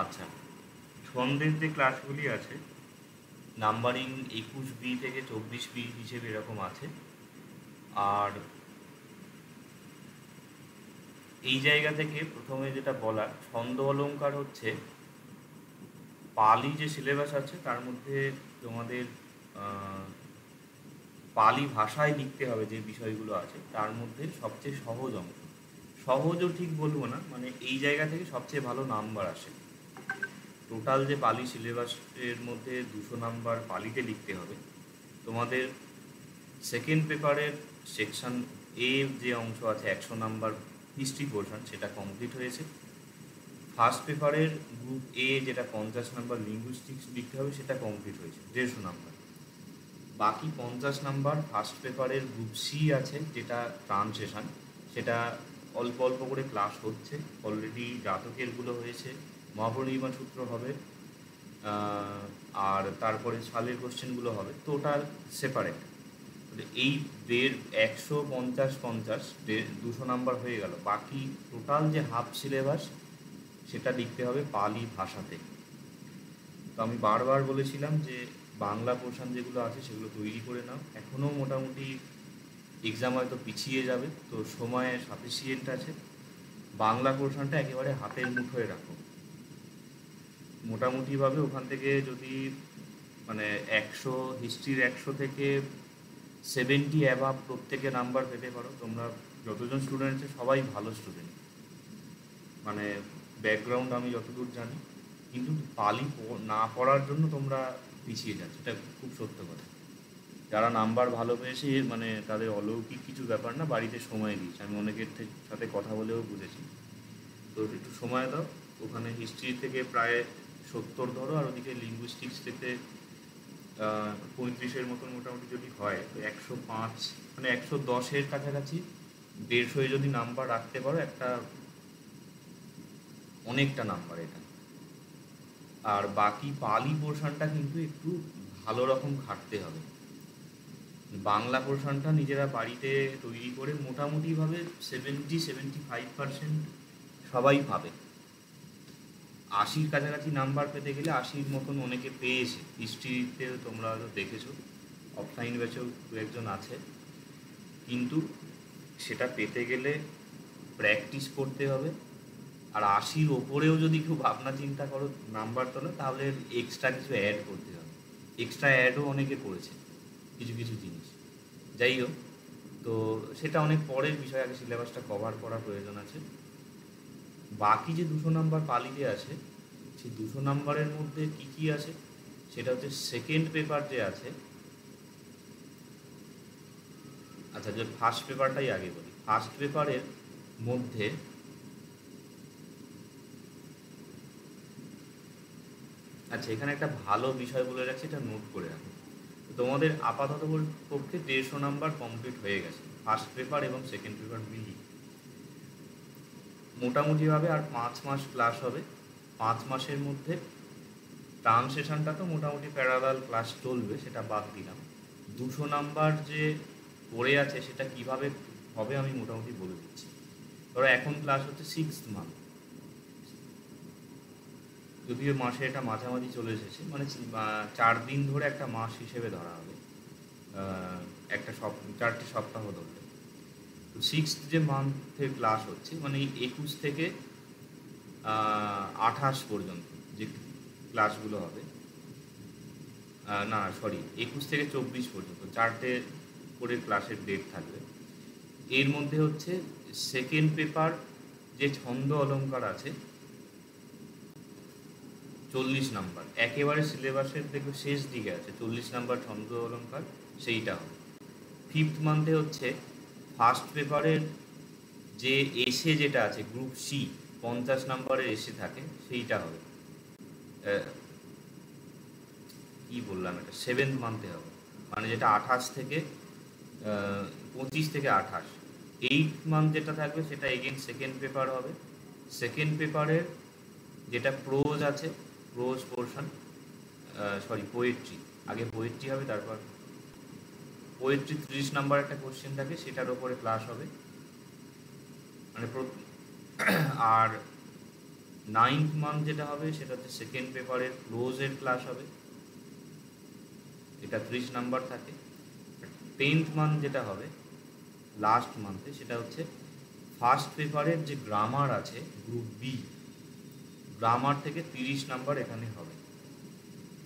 আচ্ছা, ছন্দের যে ক্লাসগুলি আছে নাম্বারিং 21B থেকে 24B হিসেবে এরকম আছে। আর এই জায়গা থেকে প্রথমে যেটা বলার, ছন্দ অলঙ্কার হচ্ছে পালি যে সিলেবাস আছে তার মধ্যে তোমাদের পালি ভাষায় লিখতে হবে যে বিষয়গুলো আছে তার মধ্যে সবচেয়ে সহজ অংশ। সহজও ঠিক বলবো না, মানে এই জায়গা থেকে সবচেয়ে ভালো নাম্বার আসে। টোটাল যে পালি সিলেবাসের মধ্যে 200 নাম্বার পালিতে লিখতে হবে। তোমাদের সেকেন্ড পেপারের সেকশন এ যে অংশ আছে 100 নাম্বার হিস্ট্রি পোর্শন, সেটা কমপ্লিট হয়েছে। ফার্স্ট পেপারের গ্রুপ এ যেটা 50 নাম্বার লিঙ্গুইস্টিক্স লিখতে হবে সেটা কমপ্লিট হয়েছে, 150 নাম্বার। বাকি 50 নাম্বার ফার্স্ট পেপারের গ্রুপ সি আছে যেটা ট্রান্সলেশন, সেটা অল্প অল্প করে ক্লাস হচ্ছে। অলরেডি জাতকেরগুলো হয়েছে, মহাপরিনির্বাণ সূত্র হবে, আর তারপরে সালের কোশ্চেনগুলো হবে, টোটাল সেপারেট। এই 150 200 নাম্বার হয়ে গেল। বাকি টোটাল যে হাফ সিলেবাস সেটা লিখতে হবে পালি ভাষাতে। তো আমি বারবার বলেছিলাম যে বাংলা পোর্শন যেগুলো আছে সেগুলো তৈরি করে নাও। এখনও মোটামুটি এক্সাম হয়তো পিছিয়ে যাবে, তো সময় সাফিসিয়েন্ট আছে। বাংলা পোর্শনটা একেবারে হাতের মুঠোয় রাখো। মোটামুটিভাবে ওখান থেকে যদি মানে 100 থেকে 70 অ্যাভাব প্রত্যেকে নাম্বার পেতে পারো। তোমরা যতজন স্টুডেন্ট আছে সবাই ভালো স্টুডেন্ট, মানে ব্যাকগ্রাউন্ড আমি যতদূর জানি। কিন্তু পালি না পড়ার জন্য তোমরা পিছিয়ে যাচ্ছ, এটা খুব সত্য কথা। যারা নাম্বার ভালো পেয়েছে মানে তাদের অলৌকিক কিছু ব্যাপার না, বাড়িতে সময় দিয়েছে, আমি অনেকের সাথে কথা বলেও বুঝেছি। তো একটু সময় দাও। ওখানে হিস্ট্রি থেকে প্রায় 70 ধরো, আর ওদিকে লিঙ্গুইস্টিক্স থেকে 35-এর মতন মোটামুটি যদি হয়, তো 105 মানে 110-এর কাছাকাছি 150 যদি নাম্বার রাখতে পারো, একটা অনেকটা নাম্বার এটা। আর বাকি পালি পোর্শনটা কিন্তু একটু ভালো রকম খাটতে হবে। বাংলা পোর্শনটা নিজেরা বাড়িতে তৈরি করে মোটামুটিভাবে 70-75% সবাই পাবে। 80-র কাছাকাছি নাম্বার পেতে গেলে 80-র মতন অনেকে পেয়েছে, হিস্ট্রিতে তোমরা হয়তো দেখেছো, অফলাইন ব্যাচেও দু একজন আছে। কিন্তু সেটা পেতে গেলে প্র্যাকটিস করতে হবে। আর 80-র ওপরেও যদি কেউ ভাবনা চিন্তা করো নাম্বার তোলো, তাহলে এক্সট্রা কিছু অ্যাড করতে হবে। এক্সট্রা অ্যাডও অনেকে করেছে কিছু কিছু জিনিস। যাই হোক, তো সেটা অনেক পরের বিষয়, আগে সিলেবাসটা কভার করা প্রয়োজন আছে। বাকি যে 200 নাম্বার পালিতে আছে, সেই 200 নাম্বারের মধ্যে কি কি আছে সেটা হচ্ছে সেকেন্ড পেপার যে আছে। আচ্ছা, যে ফার্স্ট পেপারটাই আগে বলি। ফার্স্ট পেপারের মধ্যে আচ্ছা, এখানে একটা ভালো বিষয় বলে রাখছি, এটা নোট করে রাখো। তোমাদের আপাতত পক্ষে 150 নাম্বার কমপ্লিট হয়ে গেছে ফার্স্ট পেপার এবং সেকেন্ড পেপার মিলিয়ে। মোটামুটিভাবে আর 5 মাস ক্লাস হবে। 5 মাসের মধ্যে ট্রান্সলেশনটা তো মোটামুটি প্যারালাল ক্লাস চলবে, সেটা বাদ দিলাম। 200 নাম্বার যে পড়ে আছে সেটা কিভাবে হবে আমি মোটামুটি বলে দিচ্ছি। ধরো এখন ক্লাস হচ্ছে 6th মান্থ, যদিও মাসে এটা মাঝামাঝি চলে এসেছে, মানে 4 দিন ধরে একটা মাস হিসেবে ধরা হবে। একটা 4টে সপ্তাহ ধরলে তো 6th যে মান্থে ক্লাস হচ্ছে, মানে 21 থেকে 28 পর্যন্ত যে ক্লাসগুলো হবে, না সরি, 21 থেকে 24 পর্যন্ত 4টে করে ক্লাসের ডেট থাকবে। এর মধ্যে হচ্ছে সেকেন্ড পেপার যে ছন্দ অলঙ্কার আছে 40 নাম্বার, একেবারে সিলেবাসের দেখবে শেষ দিকে আছে 40 নাম্বার ছন্দ অলঙ্কার, সেইটা হবে। 5th মান্থে হচ্ছে ফার্স্ট পেপারের যে এসে যেটা আছে গ্রুপ সি, 50 নাম্বারের এসে থাকে, সেইটা হবে। কি বললাম, এটা 7th মান্থে হবে, মানে যেটা 28 থেকে 25 থেকে 28। 8th মান্থ যেটা থাকবে সেটা এগেন সেকেন্ড পেপার হবে। সেকেন্ড পেপারের যেটা প্রোজ আছে, প্রোজ পোর্শন, সরি পোয়েট্রি, আগে পোয়েট্রি হবে তারপর পোয়েট্রি। 30 নাম্বার একটা কোশ্চেন থাকে, সেটার ওপরে ক্লাস হবে। মানে আর 9th মান্থ যেটা হবে সেটা হচ্ছে সেকেন্ড পেপারের ক্লোজের ক্লাস হবে, এটা 30 নাম্বার থাকে। 10th মান্থ যেটা হবে লাস্ট মান্থে সেটা হচ্ছে ফার্স্ট পেপারের যে গ্রামার আছে গ্রুপ বি, গ্রামার থেকে 30 নাম্বার এখানে হবে।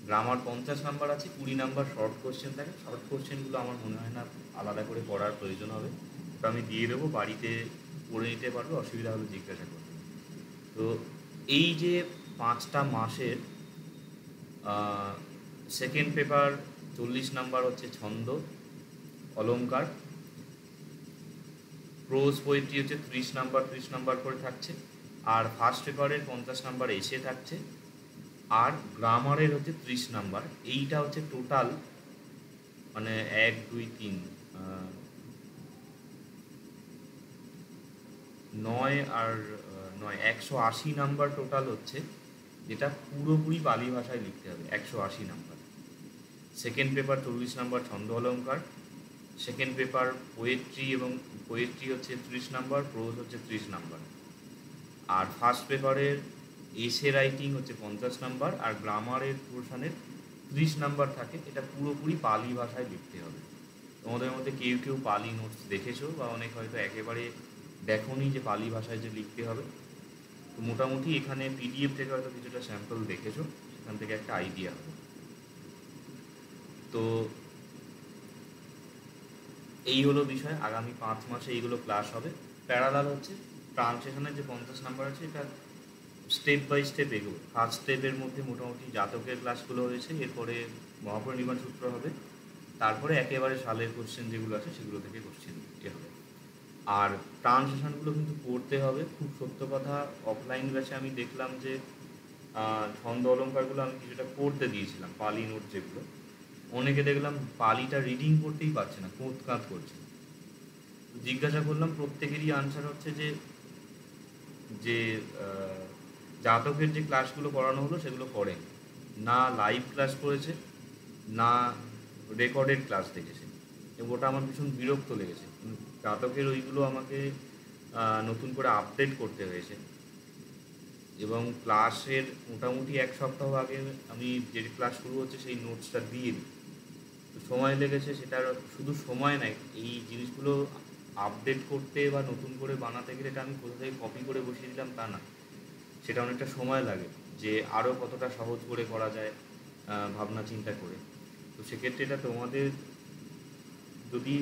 গ্রামার 50 নাম্বার আছে, 20 নাম্বার শর্ট কোশ্চেন থাকে। শর্ট কোশ্চেনগুলো আমার মনে হয় না আলাদা করে পড়ার প্রয়োজন হবে, ওটা আমি দিয়ে দেবো, বাড়িতে পড়ে নিতে পারবে, অসুবিধা হলে জিজ্ঞাসা করবে। তো এই যে 5টা মাসের সেকেন্ড পেপার 40 নাম্বার হচ্ছে ছন্দ অলঙ্কার, প্রোজ পোয়েট্রি হচ্ছে 30 নাম্বার 30 নাম্বার করে থাকছে, আর ফার্স্ট পেপারের 50 নাম্বার এসে থাকছে, আর গ্রামারের হচ্ছে 30 নাম্বার। এইটা হচ্ছে টোটাল, মানে 1 2 3 9 আর 9 180 নাম্বার টোটাল হচ্ছে, যেটা পুরোপুরি পালি ভাষায় লিখতে হবে 180 নাম্বার। সেকেন্ড পেপার 40 নাম্বার ছন্দ অলঙ্কার, সেকেন্ড পেপার পোয়েট্রি, এবং পোয়েট্রি হচ্ছে 30 নাম্বার, প্রোজ হচ্ছে 30 নাম্বার, আর ফার্স্ট পেপারের এসে রাইটিং হচ্ছে 50 নাম্বার, আর গ্রামারের পোর্শনের 30 নাম্বার থাকে। এটা পুরোপুরি পালি ভাষায় লিখতে হবে। তোমাদের মধ্যে কেউ কেউ পালি নোটস দেখেছো, বা অনেক হয়তো একেবারে দেখোনি যে পালি ভাষায় যে লিখতে হবে। তো মোটামুটি এখানে পিডিএফ থেকে হয়তো কিছুটা স্যাম্পল দেখেছো, সেখান থেকে একটা আইডিয়া হবে। তো এই হলো বিষয়, আগামী 5 মাসে এইগুলো ক্লাস হবে। প্যারালাল হচ্ছে ট্রান্সলেশনের যে 50 নাম্বার আছে, এটা স্টেপ বাই স্টেপ এগোবে। ফার্স্ট স্টেপের মধ্যে মোটামুটি জাতকের ক্লাসগুলো হয়েছে, এরপরে মহাপরিনির্বাণ সূত্র হবে, তারপরে একেবারে সালের কোশ্চেন যেগুলো আছে সেগুলো থেকে কোশ্চেন এ হবে। আর ট্রান্সলেশনগুলো কিন্তু পড়তে হবে, খুব সত্য কথা। অফলাইন ব্যাচে আমি দেখলাম যে ছন্দ অলঙ্কারগুলো আমি কিছুটা পড়তে দিয়েছিলাম, পালি নোট যেগুলো, অনেকে দেখলাম পালিটা রিডিং করতেই পারছে না, কোঁত কাঁত করছে। জিজ্ঞাসা করলাম, প্রত্যেকেরই আনসার হচ্ছে যে যে জাতকের যে ক্লাসগুলো করানো হলো সেগুলো করেন না, লাইভ ক্লাস করেছে না রেকর্ডেড ক্লাস দেখেছে, এবং ওটা আমার ভীষণ বিরক্ত লেগেছে। জাতকের ওইগুলো আমাকে নতুন করে আপডেট করতে হয়েছে, এবং ক্লাসের মোটামুটি 1 সপ্তাহ আগে আমি যে ক্লাস শুরু হচ্ছে সেই নোটসটা দিয়ে দিই। তো সময় লেগেছে, সেটার শুধু সময় নাই, এই জিনিসগুলো আপডেট করতে বা নতুন করে বানাতে গেলে এটা আমি কোথা থেকে কপি করে বসিয়ে দিলাম তা না, সেটা অনেকটা সময় লাগে, যে আরও কতটা সহজ করে করা যায় ভাবনা চিন্তা করে। তো সেক্ষেত্রে এটা তোমাদের যদি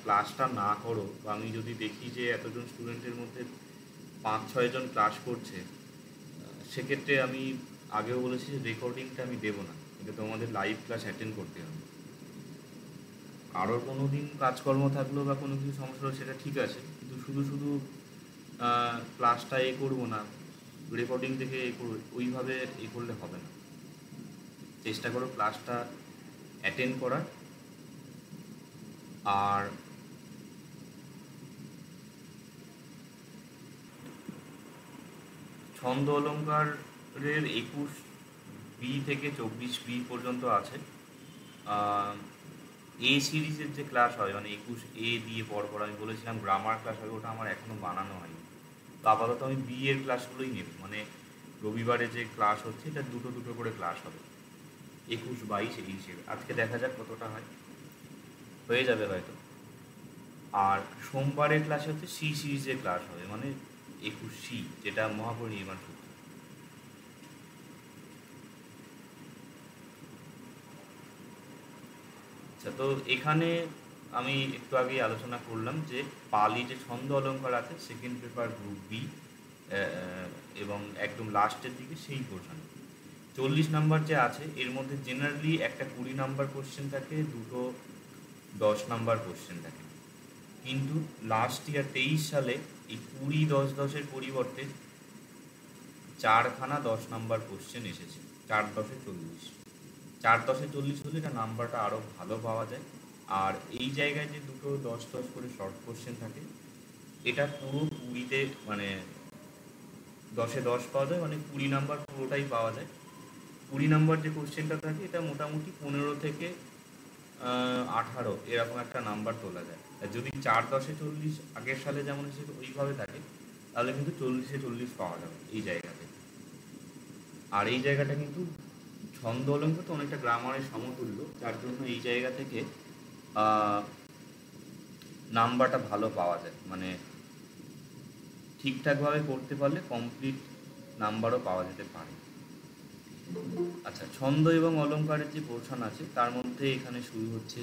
ক্লাসটা না করো, বা আমি যদি দেখি যে এতজন স্টুডেন্টের মধ্যে 5-6 জন ক্লাস করছে, সেক্ষেত্রে আমি আগেও বলেছি যে রেকর্ডিংটা আমি দেবো না, এটা তোমাদের লাইভ ক্লাস অ্যাটেন্ড করতে হবে। কারোর কোনো দিন কাজকর্ম থাকলো বা কোনো কিছু সমস্যা হলো সেটা ঠিক আছে, কিন্তু শুধু শুধু ক্লাসটা করবো না, রেকর্ডিং থেকে ওইভাবে করলে হবে না। চেষ্টা করো ক্লাসটা অ্যাটেন্ড করার। আর ছন্দ অলঙ্কারের 21 বি থেকে 24 বি পর্যন্ত আছে। এ সিরিজের যে ক্লাস হয়, মানে 21 এ দিয়ে পরপর আমি বলেছিলাম গ্রামার ক্লাস হবে, ওটা আমার এখনও বানানো হয়নি। তো আপাতত আমি বি এর ক্লাসগুলোই নেব, মানে রবিবারে যে ক্লাস হচ্ছে এটা দুটো দুটো করে ক্লাস হবে, 21, 22 এই হিসেবে। আজকে দেখা যাক কতটা হয়, হয়ে যাবে হয়তো। আর সোমবারের ক্লাসে হচ্ছে সি সিরিজের ক্লাস হবে, মানে 21 সি, যেটা মহাপরিনির্বাণ সূত্র। আচ্ছা, তো এখানে আমি একটু আগেই আলোচনা করলাম যে পালি যে ছন্দ অলঙ্কার আছে সেকেন্ড পেপার গ্রুপ বি, এবং একদম লাস্টের দিকে সেই পোর্শন 40 নাম্বার যে আছে, এর মধ্যে জেনারেলি একটা 20 নাম্বার কোশ্চেন থাকে, দুটো 10 নাম্বার কোশ্চেন থাকে। কিন্তু লাস্ট ইয়ার 23 সালে এই 20-10-10-এর পরিবর্তে 4খানা 10 নাম্বার কোশ্চেন এসেছে, 4-10-এ 40। 4-10-এ 40 হলে এটা নাম্বারটা আরও ভালো পাওয়া যায়। আর এই জায়গায় যে দুটো 10-10 করে শর্ট কোশ্চেন থাকে, এটা পুরো 20-তে, মানে 10-এ 10 পাওয়া যায়, মানে 20 নাম্বার পুরোটাই পাওয়া যায়। 20 নাম্বার যে কোশ্চেনটা থাকে এটা মোটামুটি 15 থেকে 18 এরকম একটা নাম্বার তোলা যায়। আর যদি 4-10-এ 40 আগের সালে যেমন এসে ওইভাবে থাকে, তাহলে কিন্তু 40-এ 40 পাওয়া যাবে এই জায়গাতে। আর এই জায়গাটা কিন্তু ছন্দ অলঙ্কার তো অনেকটা গ্রামারের সমতুল্য, যার জন্য এই জায়গা থেকে নাম্বারটা ভালো পাওয়া যায়, মানে ঠিকঠাকভাবে করতে পারলে কমপ্লিট নাম্বারও পাওয়া যেতে পারে। আচ্ছা, ছন্দ এবং অলঙ্কারের যে পোর্শন আছে তার মধ্যে এখানে শুরু হচ্ছে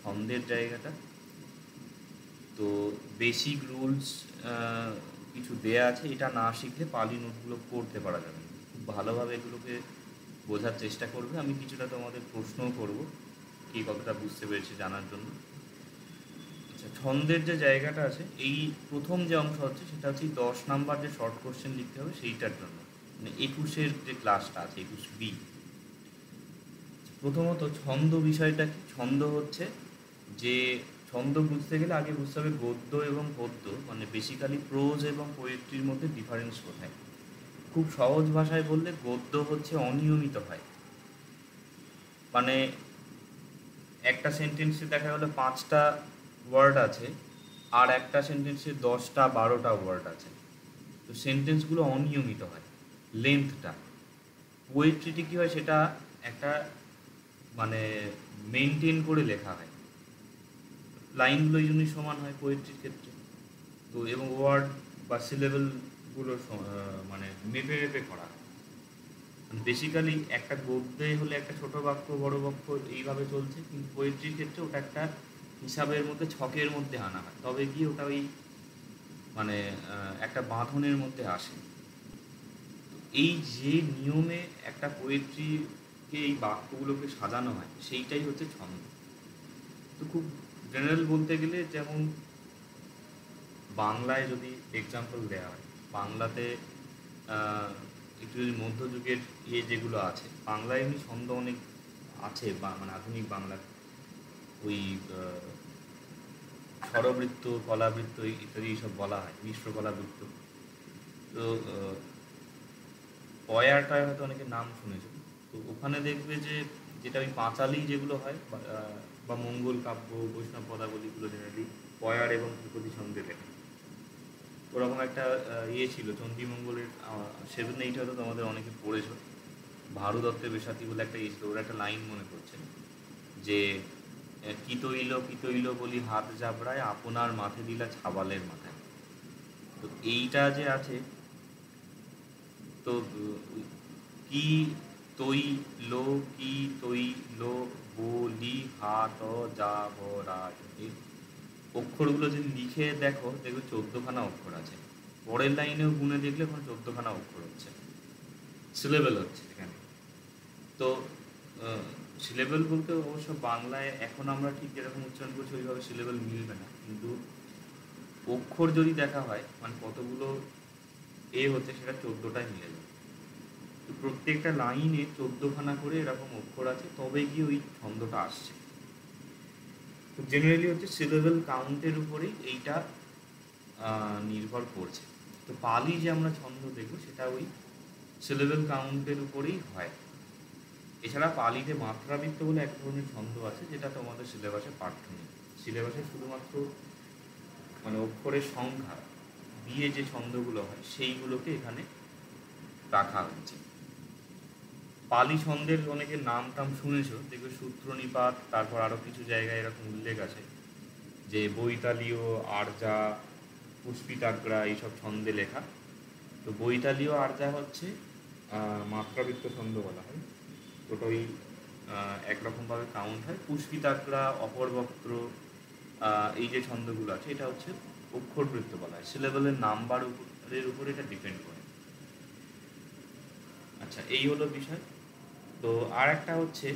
ছন্দের জায়গাটা। তো বেসিক রুলস কিছু দেয়া আছে, এটা না শিখলে পালি নোটগুলো করতে পারা যাবে না। খুব ভালোভাবে এগুলোকে বোঝার চেষ্টা করবে। আমি কিছুটা তোমাদের প্রশ্নও করব কি কতটা বুঝতে পেরেছি জানার জন্য। আচ্ছা, ছন্দের যে জায়গাটা আছে, এই প্রথম যে অংশ হচ্ছে সেটা হচ্ছে 10 নাম্বার যে শর্ট কোশ্চেন লিখতে হবে সেইটার জন্য, মানে 21-এর যে ক্লাসটা আছে 21B। প্রথমত ছন্দ বিষয়টা কি? ছন্দ হচ্ছে যে, ছন্দ বুঝতে গেলে আগে বুঝতে হবে গদ্য এবং পদ্য, মানে বেসিক্যালি প্রোজ এবং পোয়েট্রির মধ্যে ডিফারেন্স কোথায়। খুব সহজ ভাষায় বললে গদ্য হচ্ছে অনিয়মিত হয়, মানে একটা সেন্টেন্সে দেখা গেলো 5টা ওয়ার্ড আছে আর একটা সেন্টেন্সে 10টা 12টা ওয়ার্ড আছে, তো সেন্টেন্সগুলো অনিয়মিত হয় লেন্থটা। পোয়েট্রিটি কী হয়, সেটা একটা মানে মেনটেন করে লেখা হয়, লাইনগুলো এই জন্যই সমান হয় পোয়েট্রির ক্ষেত্রে। তো এবং ওয়ার্ড বা সিলেবেলগুলো মানে মেপে মেপে করা হয়। বেসিক্যালি একটা গদ্যে হলে একটা ছোট বাক্য বড় বাক্য এইভাবে চলছে, কিন্তু পোয়েট্রির ক্ষেত্রে ওটা একটা হিসাবের মধ্যে ছকের মধ্যে আনা হয়, তবে গিয়ে ওটা ওই মানে একটা বাঁধনের মধ্যে আসে। এই যে নিয়মে একটা পোয়েট্রিকে এই বাক্যগুলোকে সাজানো হয় সেইটাই হচ্ছে ছন্দ। তো খুব জেনারেল বলতে গেলে, যেমন বাংলায় যদি এক্সাম্পল দেওয়া হয়, বাংলাতে একটু যদি মধ্যযুগের যেগুলো আছে, বাংলায় এমনি ছন্দ অনেক আছে, বা মানে আধুনিক বাংলা ওই স্বরবৃত্ত, কলাবৃত্ত ইত্যাদি এইসব বলা হয়, মিশ্র কলাবৃত্ত। তো পয়াটায় হয়তো অনেকে নাম শুনেছ। তো ওখানে দেখবে যে যেটা ওই পাঁচালি যেগুলো হয় বা মঙ্গল কাব্য, বৈষ্ণব পদাবলীগুলো জেনারেলি পয়ার এবং ধ্রুপদী ছন্দে লেখা। ওরকম একটা ছিল চণ্ডীমঙ্গলের 7-8 হয়তো তোমাদের অনেকে পড়েছ, ভারু দত্তের বেশাতি বলে একটা ছিল, ওর একটা লাইন মনে করছে যে কিতইল বলি হাত জাবড়ায় আপনার মাথে দিলা ছাবালের মাথায়। তো এইটা যে আছে, তো কি তৈল কি তৈল বলি হাত জাবড়ায়, অক্ষরগুলো যদি লিখে দেখো দেখবে 14খানা অক্ষর আছে। পরের লাইনেও গুনে দেখলে ওখানে 14খানা অক্ষর হচ্ছে, সিলেবেল হচ্ছে এখানে। তো সিলেবেল বলতে অবশ্য বাংলায় এখন আমরা ঠিক যেরকম উচ্চারণ করছি ওইভাবে সিলেবেল মিলবে না, কিন্তু অক্ষর যদি দেখা হয় মানে কতগুলো হচ্ছে সেটা 14টাই মিলে যাবে। তো প্রত্যেকটা লাইনে 14খানা করে এরকম অক্ষর আছে, তবে গিয়ে ওই ছন্দটা আসছে। তো জেনারেলি হচ্ছে সিলেবেল কাউন্টের উপরেই এইটা নির্ভর করছে। তো পালি যে আমরা ছন্দ দেখব সেটা ওই সিলেবেল কাউন্টের উপরেই হয়। এছাড়া পালিতে মাত্রাবৃত্ত বলে এক ধরনের ছন্দ আছে, যেটা তোমাদের সিলেবাসে পাঠ্য নেই। সিলেবাসে শুধুমাত্র মানে অক্ষরের সংখ্যা দিয়ে যে ছন্দগুলো হয় সেইগুলোকে এখানে রাখা হচ্ছে। পালি ছন্দের অনেকের নাম টাম শুনেছ, দেখবে সূত্র নিপাত, তারপর আরও কিছু জায়গায় এরকম উল্লেখ আছে যে বৈতালীয়, আর্যা, পুষ্পিতাগ্রা এইসব ছন্দে লেখা। তো বৈতালীয় আর্যা হচ্ছে মাত্রাবৃত্ত ছন্দ বলা হয়, ওটাই একরকমভাবে কাউন্ট হয়। পুষ্পিতাগ্রা, অপরবক্ত্র, এই যে ছন্দগুলো আছে এটা হচ্ছে অক্ষরবৃত্ত বলা হয়, সিলেবেলের নাম্বারের উপর এটা ডিপেন্ড করে। আচ্ছা, এই হলো বিষয়। তো আর একটা হচ্ছে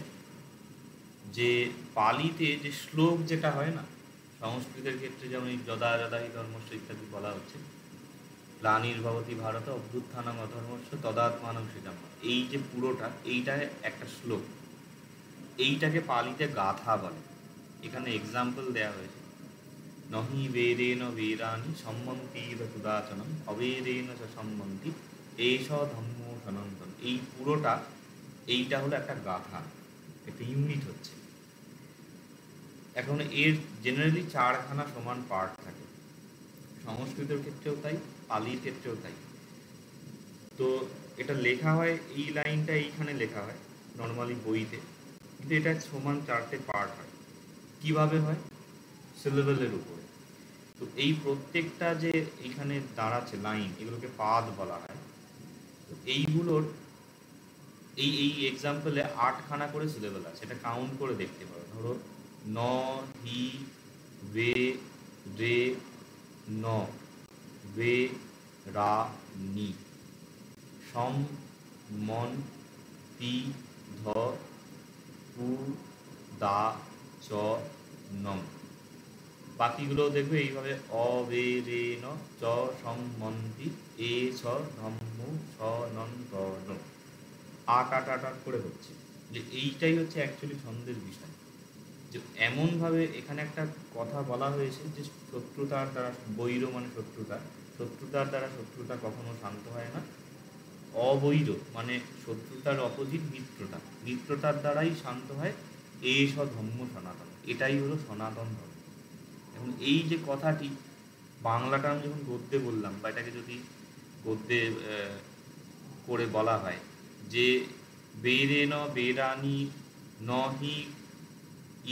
যে পালিতে যে শ্লোক যেটা হয় না, সংস্কৃতের ক্ষেত্রে যেমন এই যদা যদা হি ধর্মস্য ইত্যাদি বলা হচ্ছে, গ্লানির্ভবতি ভারত অভ্যুত্থানম অধর্মস্য তদাত্মানং সৃজাম্য, এই যে পুরোটা এইটা একটা শ্লোক, এইটাকে পালিতে গাথা বলে। এখানে এক্সাম্পল দেয়া হয়েছে, নহি বেদেন বেদানি সম্মন্তির তুদাচনম অবেদেন চ সম্মন্তি এষ ধম্ম সনাতন। এই পুরোটা এইটা হলো একটা গাথা, একটা ইউনিট হচ্ছে। এখন এর জেনারেলি 4খানা সমান পার্ট থাকে, সংস্কৃতের ক্ষেত্রেও তাই, পালির ক্ষেত্রেও তাই। তো এটা লেখা হয়, এই লাইনটা এইখানে লেখা হয় নর্মালি বইতে, কিন্তু এটা সমান 4টে পার্ট হয়। কিভাবে হয়? সিলেবেলের উপরে। তো এই প্রত্যেকটা যে এইখানে দাঁড়াচ্ছে লাইন, এগুলোকে পাদ বলা হয়। তো এইগুলোর এই এক্সাম্পলে 8খানা করে সিলেবেল আছে, এটা কাউন্ট করে দেখতে পারো। ধরো ন, হি, বে, রে, ন, বে, রা, নি, সম, মন, তি, ধ, পু, দা, চ, নম। বাকিগুলো দেখবে এইভাবে অ, বে, রে, ন, চ, সম, মন, তি, এ, ছ, ধম্ম, ছ, নন, ত, ন। আট করে হচ্ছে। যে এইটাই হচ্ছে অ্যাকচুয়ালি ছন্দের বিষয়। যে এমনভাবে এখানে একটা কথা বলা হয়েছে যে শত্রুতার দ্বারা, বৈর মানে শত্রুতা, শত্রুতার দ্বারা শত্রুতা কখনো শান্ত হয় না। অবৈর মানে শত্রুতার অপোজিট মিত্রতা, মিত্রতার দ্বারাই শান্ত হয়। এস ধর্ম সনাতন, এটাই হলো সনাতন ধর্ম। এবং এই যে কথাটি বাংলাটা আমি যখন গদ্যে বললাম, বা এটাকে যদি গদ্যে করে বলা হয় যে বেরেন বেরানি নহি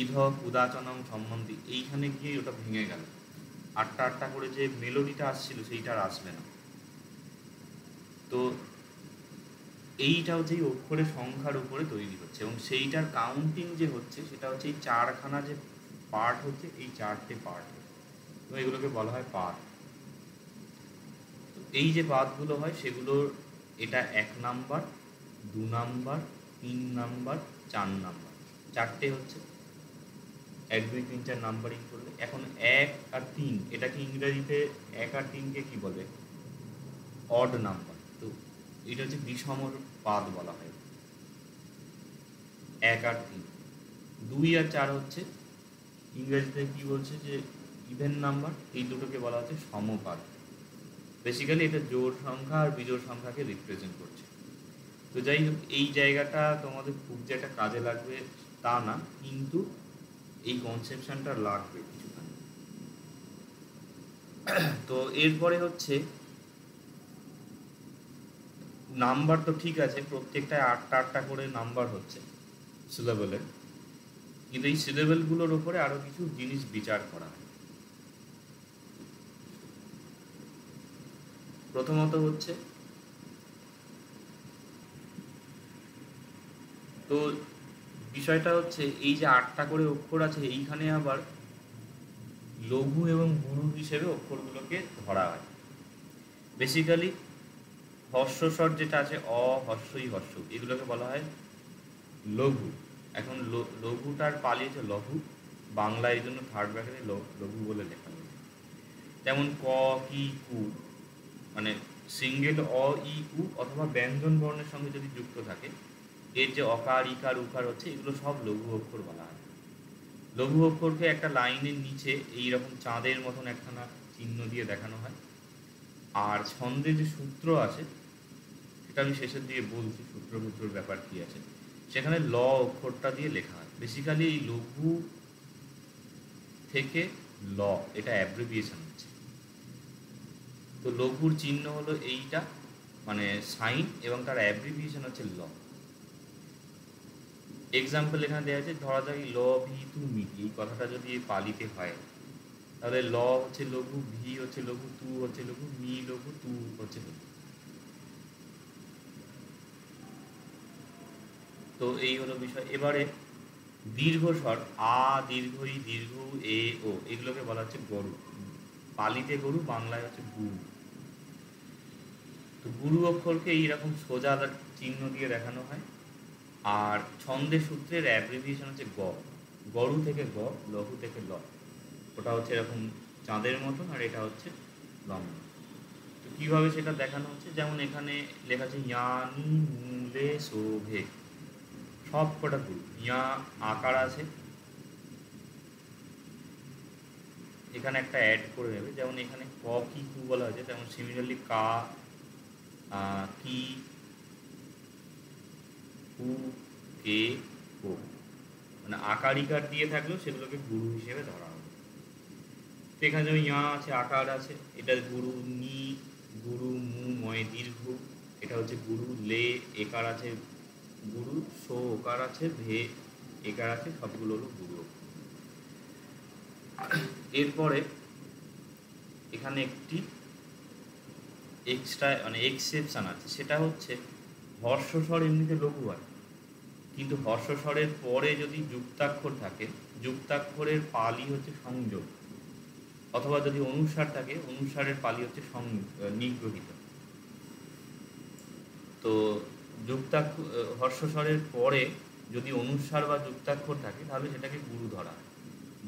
ইধ কুদাচনম সম্বন্ধী, এইখানে গিয়ে ওটা ভেঙে গেল। আটটা করে যে মেলোডিটা আসছিল সেইটা আর আসবে না। তো এইটা হচ্ছে এই অক্ষরের সংখ্যার উপরে তৈরি হচ্ছে, এবং সেইটার কাউন্টিং যে হচ্ছে সেটা হচ্ছে এই 4খানা যে পার্ট হচ্ছে, এই 4টে পার্ট, তো এগুলোকে বলা হয় পাঠ। তো এই যে পাঠগুলো হয় সেগুলোর, এটা 1 নাম্বার, 2 নাম্বার, 3 নাম্বার, 4 নাম্বার, 4টে হচ্ছে 1, 2, 3, 4 নাম্বারিং করলে। এখন 1 আর 3, এটাকে ইংরেজিতে 1 আর 3কে কি বলে? Odd number. তো এটা হচ্ছে বিষম পাদ বলা হয়, 1 আর 3। 2 আর 4 হচ্ছে ইংরেজিতে কি বলছে যে ইভেন নাম্বার, এই দুটোকে বলা হচ্ছে সমপাদ। বেসিক্যালি এটা জোড় সংখ্যা আর বিজোড় সংখ্যাকে রিপ্রেজেন্ট করছে। তো যাই হোক, এই জায়গাটা তোমাদের খুব যে একটা কাজে লাগবে তা না, কিন্তু এই কনসেপশনটা লাগবে কিছুখানি। তো এরপরে হচ্ছে নাম্বার। তো ঠিক আছে, প্রত্যেকটায় 8টা করে নাম্বার হচ্ছে সিলেবেলের, কিন্তু এই সিলেবেলগুলোর ওপরে আরও কিছু জিনিস বিচার করা হয়। প্রথমত হচ্ছে, তো বিষয়টা হচ্ছে এই যে 8টা করে অক্ষর আছে, এইখানে আবার লঘু এবং গুরু হিসেবে অক্ষরগুলোকে ধরা হয়। বেসিক্যালি হর্ষস্বর যেটা আছে, অ, হর্ষই, হর্ষ, এগুলোকে বলা হয় লঘু। এখন লঘুটার পালি হচ্ছে লঘু, বাংলা এই জন্য থার্ড ব্র্যাকেটে লঘু বলে লেখা হয়েছে। যেমন ক, কি, কু, মানে সিঙ্গেল অ, ই, উ অথবা ব্যঞ্জন বর্ণের সঙ্গে যদি যুক্ত থাকে, এর যে অকার, ইকার, উকার হচ্ছে, এগুলো সব লঘু অক্ষর বলা হয়। লঘু অক্ষরকে একটা লাইনের নিচে এইরকম চাঁদের মতন একখানা চিহ্ন দিয়ে দেখানো হয়। আর ছন্দে যে সূত্র আছে, সেটা আমি শেষের দিকে বলছি, সূত্রপুত্রর ব্যাপার কী আছে, সেখানে ল অক্ষরটা দিয়ে লেখা হয়। বেসিক্যালি এই লঘু থেকে ল, এটা অ্যাব্রিভিয়েশন হচ্ছে। তো লঘুর চিহ্ন হলো এইটা, মানে সাইন, এবং তার অ্যাব্রিভিয়েশন হচ্ছে ল। এক্সাম্পল এখানে দেওয়া আছে, ধরা যাক ল ভি তু মি, এই কথাটা যদি পালিতে হয়, তাহলে ল হচ্ছে লঘু, ভি হচ্ছে লঘু, তু হচ্ছে লঘু, মি লঘু, তু হচ্ছে লঘু। তো এই হলো বিষয়। এবারে দীর্ঘস্বর আ, দীর্ঘ ই, দীর্ঘ এ, ও, এগুলোকে বলা হচ্ছে গরু। পালিতে গরু, বাংলায় হচ্ছে গুরু। তো গুরু অক্ষরকে এইরকম সোজা চিহ্ন দিয়ে দেখানো হয়। আর ছন্দের সূত্রের অ্যাব্রিভিয়েশন হচ্ছে গ। গরু থেকে গ, লঘু থেকে ল। ওটা হচ্ছে এরকম চাঁদের মতন, আর এটা হচ্ছে লম্বা। তো কীভাবে সেটা দেখানো হচ্ছে, যেমন এখানে লেখা আছে ইয়ানি মূলে শোভে, সব কটা গুরু। ইয়া আকার আছে, এখানে একটা অ্যাড করে দেবে, যেমন এখানে ক, কি, কু বলা হয়েছে, তেমন সিমিলারলি কা, কি, কু, কে, কো, মানে আকার ইকার দিয়ে থাকলেও সেগুলোকে গুরু হিসেবে ধরা হবে। তো এখানে যেমন ইয়া আছে, আকার আছে, এটা গুরু, নি, গুরু, মু, ময়, দীর্ঘ, এটা হচ্ছে গুরু, লে একার আছে গুরু, সো ওকার আছে, ভে একার আছে, সবগুলো হলো গুরু। এরপরে এখানে একটি এক্সট্রা মানে এক্সেপশান আছে, সেটা হচ্ছে হর্ষস্বর এমনিতে লঘু হয়, কিন্তু হর্ষস্বরের পরে যদি যুক্তাক্ষর থাকে, যুক্তাক্ষরের পালি হচ্ছে সংযোগ, অথবা যদি অনুস্বার থাকে, অনুস্বারের পালি হচ্ছে নিগ্রহিত। তো হর্ষস্বরের পরে যদি অনুস্বার বা যুক্তাক্ষর থাকে তাহলে সেটাকে গুরু ধরা হয়।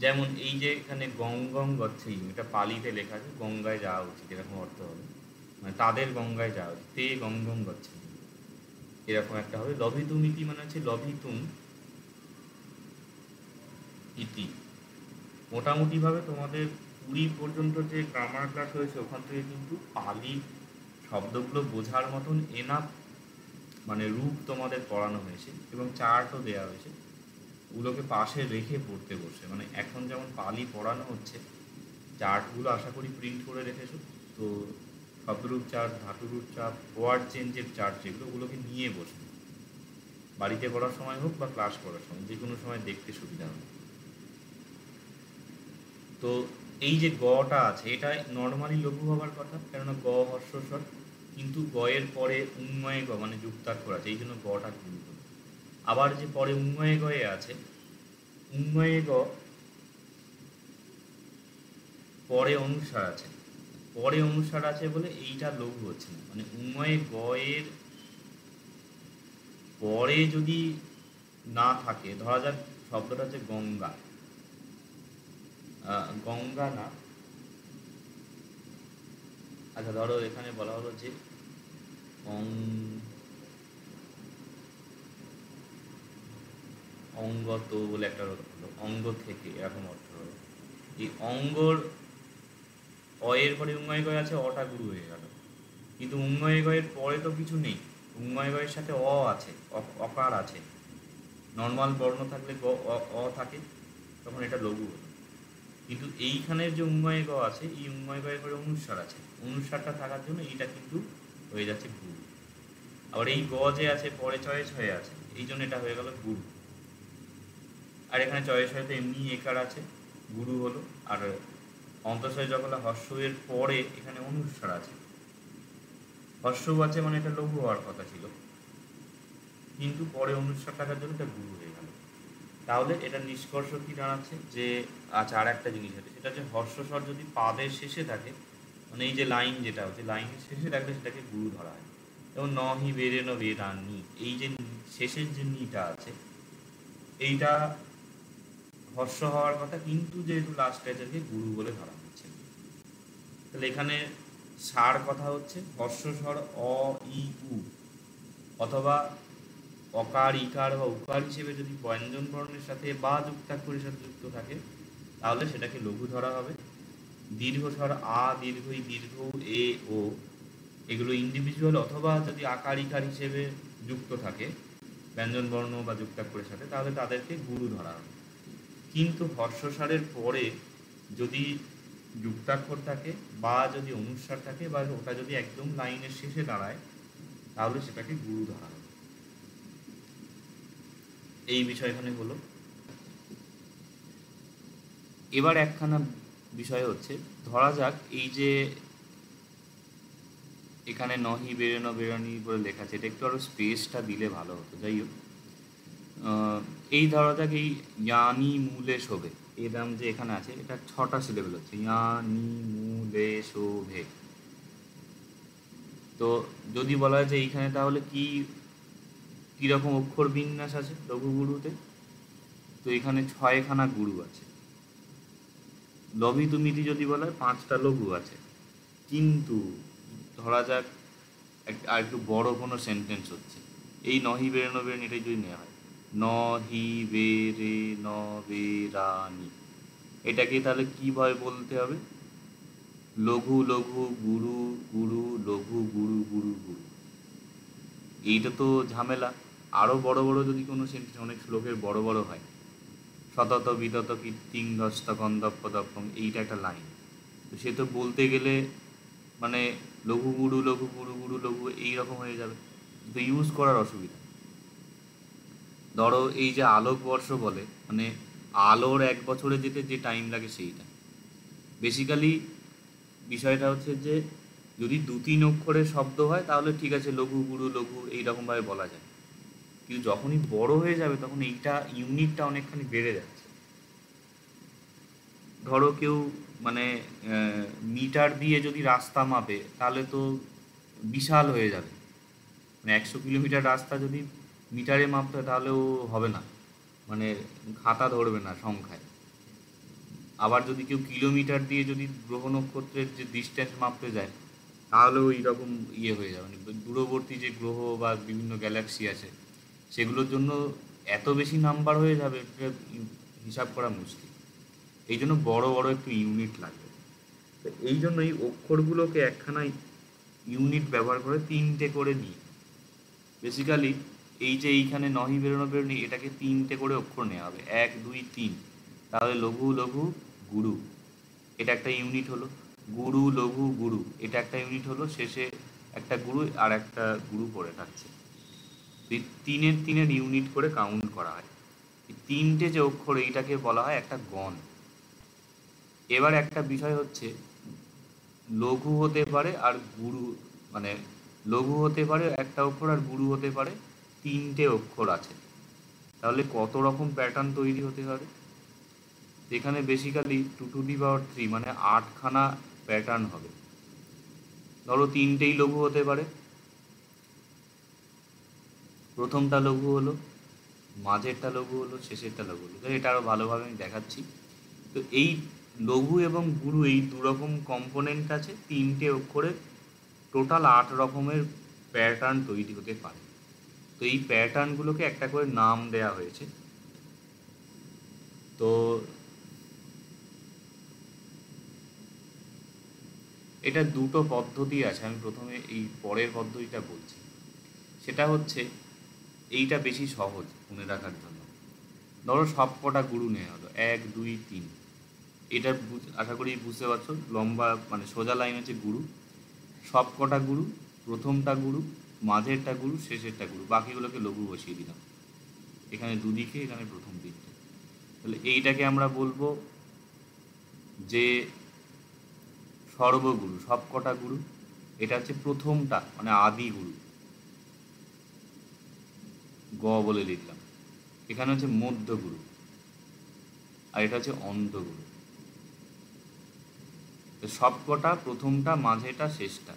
যেমন এই যে এখানে গং গং গচ্ছেই, এটা পালিতে লেখা আছে গঙ্গায় যাওয়া উচিত, এরকম অর্থ হবে, মানে তাদের গঙ্গায় যাওয়া উচিত, তে গং গং গচ্ছেই, এরকম একটা হবে। লভিতুম ইতি মানে হচ্ছে লভিতুম ইতি। মোটামুটিভাবে তোমাদের 20 পর্যন্ত যে গ্রামার ক্লাস হয়েছে ওখান থেকে কিন্তু পালি শব্দগুলো বোঝার মতন এনাফ মানে রূপ তোমাদের পড়ানো হয়েছে, এবং চার্টও দেওয়া হয়েছে, ওগুলোকে পাশে রেখে পড়তে বসে। মানে এখন যেমন পালি পড়ানো হচ্ছে, চার্টগুলো আশা করি প্রিন্ট করে রেখেছো, তো শব্দরূপ চার্ট, ধাতুরূপ চার্ট, ওয়ার্ড চেঞ্জের চার্ট, যেগুলো ওগুলোকে নিয়ে বসবে, বাড়িতে পড়ার সময় হোক বা ক্লাস করার সময়, যে কোনো সময় দেখতে সুবিধা হবে। তো এই যে গটা আছে, এটা নর্মালি লঘু হবার কথা, কেননা গ হর্ষস্বর, কিন্তু গয়ের পরে উন্ময়ে গ মানে যুক্তাক্ষর আছে, এই জন্য গটা গুরু। আবার যে পরে উন্ময়ে গয়ে আছে, উন্ময়ে গ পরে অনুসার আছে, পরে অনুসার আছে বলে এইটা লঘু হচ্ছে না। মানে উন্ময়ে গয়ের পরে যদি না থাকে, ধরা যাক শব্দটা হচ্ছে গঙ্গা, গঙ্গা না, আচ্ছা ধরো এখানে বলা হলো যে অঙ্গত বলে একটা হলো, অঙ্গ থেকে, এরকম অর্থ হলো। এই অঙ্গর অয়ের পরে উঙ্গয় গয় আছে, অটা গুরু হয়ে গেল, কিন্তু উঙ্গয় গয়ের পরে তো কিছু নেই, উঙ্গয় গয়ের সাথে অ আছে, অকার আছে, নর্মাল বর্ণ থাকলে অ থাকে, তখন এটা লঘু হলো। কিন্তু এইখানের যে উঙ্গয় গ আছে, এই উঙ্গয় গয়ের পরে অনুস্বার আছে, অনুস্বারটা থাকার জন্য এইটা কিন্তু হয়ে যাচ্ছে গুরু। আবার এই গ যে আছে পরে চয়েস হয়ে আছে, এই জন্য এটা হয়ে গেল গুরু। আর এখানে চয়েস হয়তো এমনি একার আছে, গুরু হলো। আর অন্তঃসয় যখন হর্ষের পরে এখানে অনুস্বার আছে, হর্ষ আছে মানে এটা লঘু হওয়ার কথা ছিল, কিন্তু পরে অনুস্বার থাকার জন্য এটা গুরু হয়ে গেল। তাহলে এটা নিষ্কর্ষ কি দাঁড়াচ্ছে যে, আচ্ছা আর একটা জিনিস আছে, সেটা হচ্ছে হর্ষস্বর যদি পাদের শেষে থাকে, মানে এই যে লাইন যেটা হচ্ছে লাইনের শেষে থাকলে সেটাকে গুরু ধরা হয়। এবং ন হি বেরে ন বেরানি, এই যে শেষের যে নিটা আছে, এইটা হর্ষ হওয়ার কথা, কিন্তু যেহেতু লাস্টে এটাকে গুরু বলে ধরা হচ্ছে। তাহলে এখানে সার কথা হচ্ছে হর্ষস্বর অ ই উ, অথবা অকার ইকার বা উকার হিসেবে যদি ব্যঞ্জন বর্ণের সাথে বা যুক্তাক্ষরের সাথে যুক্ত থাকে তাহলে সেটাকে লঘু ধরা হবে। দীর্ঘস্বর আ, দীর্ঘ ই, দীর্ঘ এ, ও, এগুলো ইন্ডিভিজুয়াল, অথবা যদি আকার ইকার হিসেবে যুক্ত থাকে ব্যঞ্জন বর্ণ বা যুক্তাক্ষরের সাথে, তাহলে তাদেরকে গুরু ধরা হবে। কিন্তু হর্ষস্বরের পরে যদি যুক্তাক্ষর থাকে বা যদি অনুস্বার থাকে বা ওটা যদি একদম লাইনের শেষে দাঁড়ায়, তাহলে সেটাকে গুরু ধরা হবে। এই বিষয় এখানে হলো। এবার একখানা বিষয় হচ্ছে, ধরা যাক এই যে এখানে নহি বেরোনো বেরোনি বলে লেখা আছে, এটা একটু আরো স্পেসটা দিলে ভালো হতো। যাই হোক, এই ধরা যাক এই ইয়ানি মূলে শোভে, এর নাম যে এখানে আছে, এটা 6টা সিলেবেল হচ্ছে, ইয়ানি মূলে শোভে। তো যদি বলা হয় যে এইখানে তাহলে কি কীরকম অক্ষর বিন্যাস আছে লঘু গুরুতে, তো এখানে 6খানা গুরু আছে। লভিতুমিতি যদি বলা হয় 5টা লঘু আছে, কিন্তু ধরা যাক আর একটু বড় কোনো সেন্টেন্স হচ্ছে, এই নহি বেরোনো বেরোনি এটাই যদি নেওয়া হয়, ন হি বেরে ন বেরানি, এটাকে তাহলে কীভাবে বলতে হবে? লঘু লঘু গুরু গুরু লঘু গুরু গুরু গুরু। এইটা তো ঝামেলা। আরও বড় বড় যদি কোনো সেন্টেন্স, অনেক শ্লোকের বড় বড় হয়, সতত বিতত কীর্তিং দস্ত গন্ধপ্প দপ্পং, এইটা একটা লাইন, তো সে তো বলতে গেলে মানে লঘু গুরু লঘু গুরু গুরু লঘু এইরকম হয়ে যাবে, তো ইউজ করার অসুবিধা। ধরো এই যে আলোকবর্ষ বলে, মানে আলোর 1 বছরে যেতে যে টাইম লাগে সেইটা। বেসিক্যালি বিষয়টা হচ্ছে যে যদি 2-3 অক্ষরের শব্দ হয় তাহলে ঠিক আছে, লঘু গুরু লঘু এইরকমভাবে বলা যায়। কিন্তু যখনই বড় হয়ে যাবে তখন এইটা ইউনিটটা অনেকখানি বেড়ে যাচ্ছে। ধরো কেউ মানে মিটার দিয়ে যদি রাস্তা মাপে তাহলে তো বিশাল হয়ে যাবে। মানে 100 কিলোমিটার রাস্তা যদি মিটারে মাপতে হয় তাহলেও হবে না, মানে খাতা ধরবে না সংখ্যায়। আবার যদি কেউ কিলোমিটার দিয়ে যদি গ্রহ নক্ষত্রের যে ডিস্টেন্স মাপতে যায় তাহলেও এইরকম হয়ে যাবে। মানে দূরবর্তী যে গ্রহ বা বিভিন্ন গ্যালাক্সি আছে সেগুলোর জন্য এত বেশি নাম্বার হয়ে যাবে, এটা হিসাব করা মুশকিল। এই জন্য বড় বড় একটু ইউনিট লাগবে। তো এই জন্য এই অক্ষরগুলোকে একখানা ইউনিট ব্যবহার করে 3টে করে নিই। বেসিক্যালি এই যে এইখানে নহি বেরোনো বেরোনি, এটাকে 3টে করে অক্ষর নেওয়া হবে, 1 2 3। তাহলে লঘু লঘু গুরু, এটা একটা ইউনিট হলো। গুরু লঘু গুরু, এটা একটা ইউনিট হলো। শেষে একটা গুরু আর একটা গুরু পড়ে থাকছে। এই 3-3 ইউনিট করে কাউন্ট করা হয়। এই 3টে যে অক্ষর এইটাকে বলা হয় একটা গণ। এবার একটা বিষয় হচ্ছে, লঘু হতে পারে আর গুরু, মানে লঘু হতে পারে একটা অক্ষর আর গুরু হতে পারে 3টে অক্ষর আছে। তাহলে কত রকম প্যাটার্ন তৈরি হতে পারে? এখানে বেসিক্যালি 2 to the power 3 মানে 8খানা প্যাটার্ন হবে। ধরো 3টেই লঘু হতে পারে, প্রথমটা লঘু হলো, মাঝেরটা লঘু হলো, শেষেরটা লঘু হলো। তো এটা আরও ভালোভাবে আমি দেখাচ্ছি। তো এই লঘু এবং গুরু এই দুরকম কম্পোনেন্ট আছে, 3টে অক্ষরে টোটাল 8 রকমের প্যাটার্ন তৈরি হতে পারে। তো এই প্যাটার্নগুলোকে একটা করে নাম দেয়া হয়েছে। তো এটা দুটো পদ্ধতি আছে, আমি প্রথমে এই পরের পদ্ধতিটা বলছি। সেটা হচ্ছে এইটা বেশি সহজ মনে রাখার জন্য। ধরো সব কটা গুরু নেওয়া হলো, 1 2 3। এটা আশা করি বুঝতে পারছো, লম্বা মানে সোজা লাইন হচ্ছে গুরু। সব কটা গুরু, প্রথমটা গুরু, মাঝেরটা গুরু, শেষেরটা গুরু, বাকিগুলোকে লঘু বসিয়ে দিলাম। এখানে দুদিকে, এখানে প্রথম দিকটা। তাহলে এইটাকে আমরা বলবো যে সর্বগুরু, সব কটা গুরু। এটা হচ্ছে প্রথমটা, মানে আদি গুরু, গ বলে লিখলাম। এখানে হচ্ছে মধ্যগুরু, আর এটা হচ্ছে অন্তগুরু। তো সব কটা, প্রথমটা, মাঝেটা, শেষটা,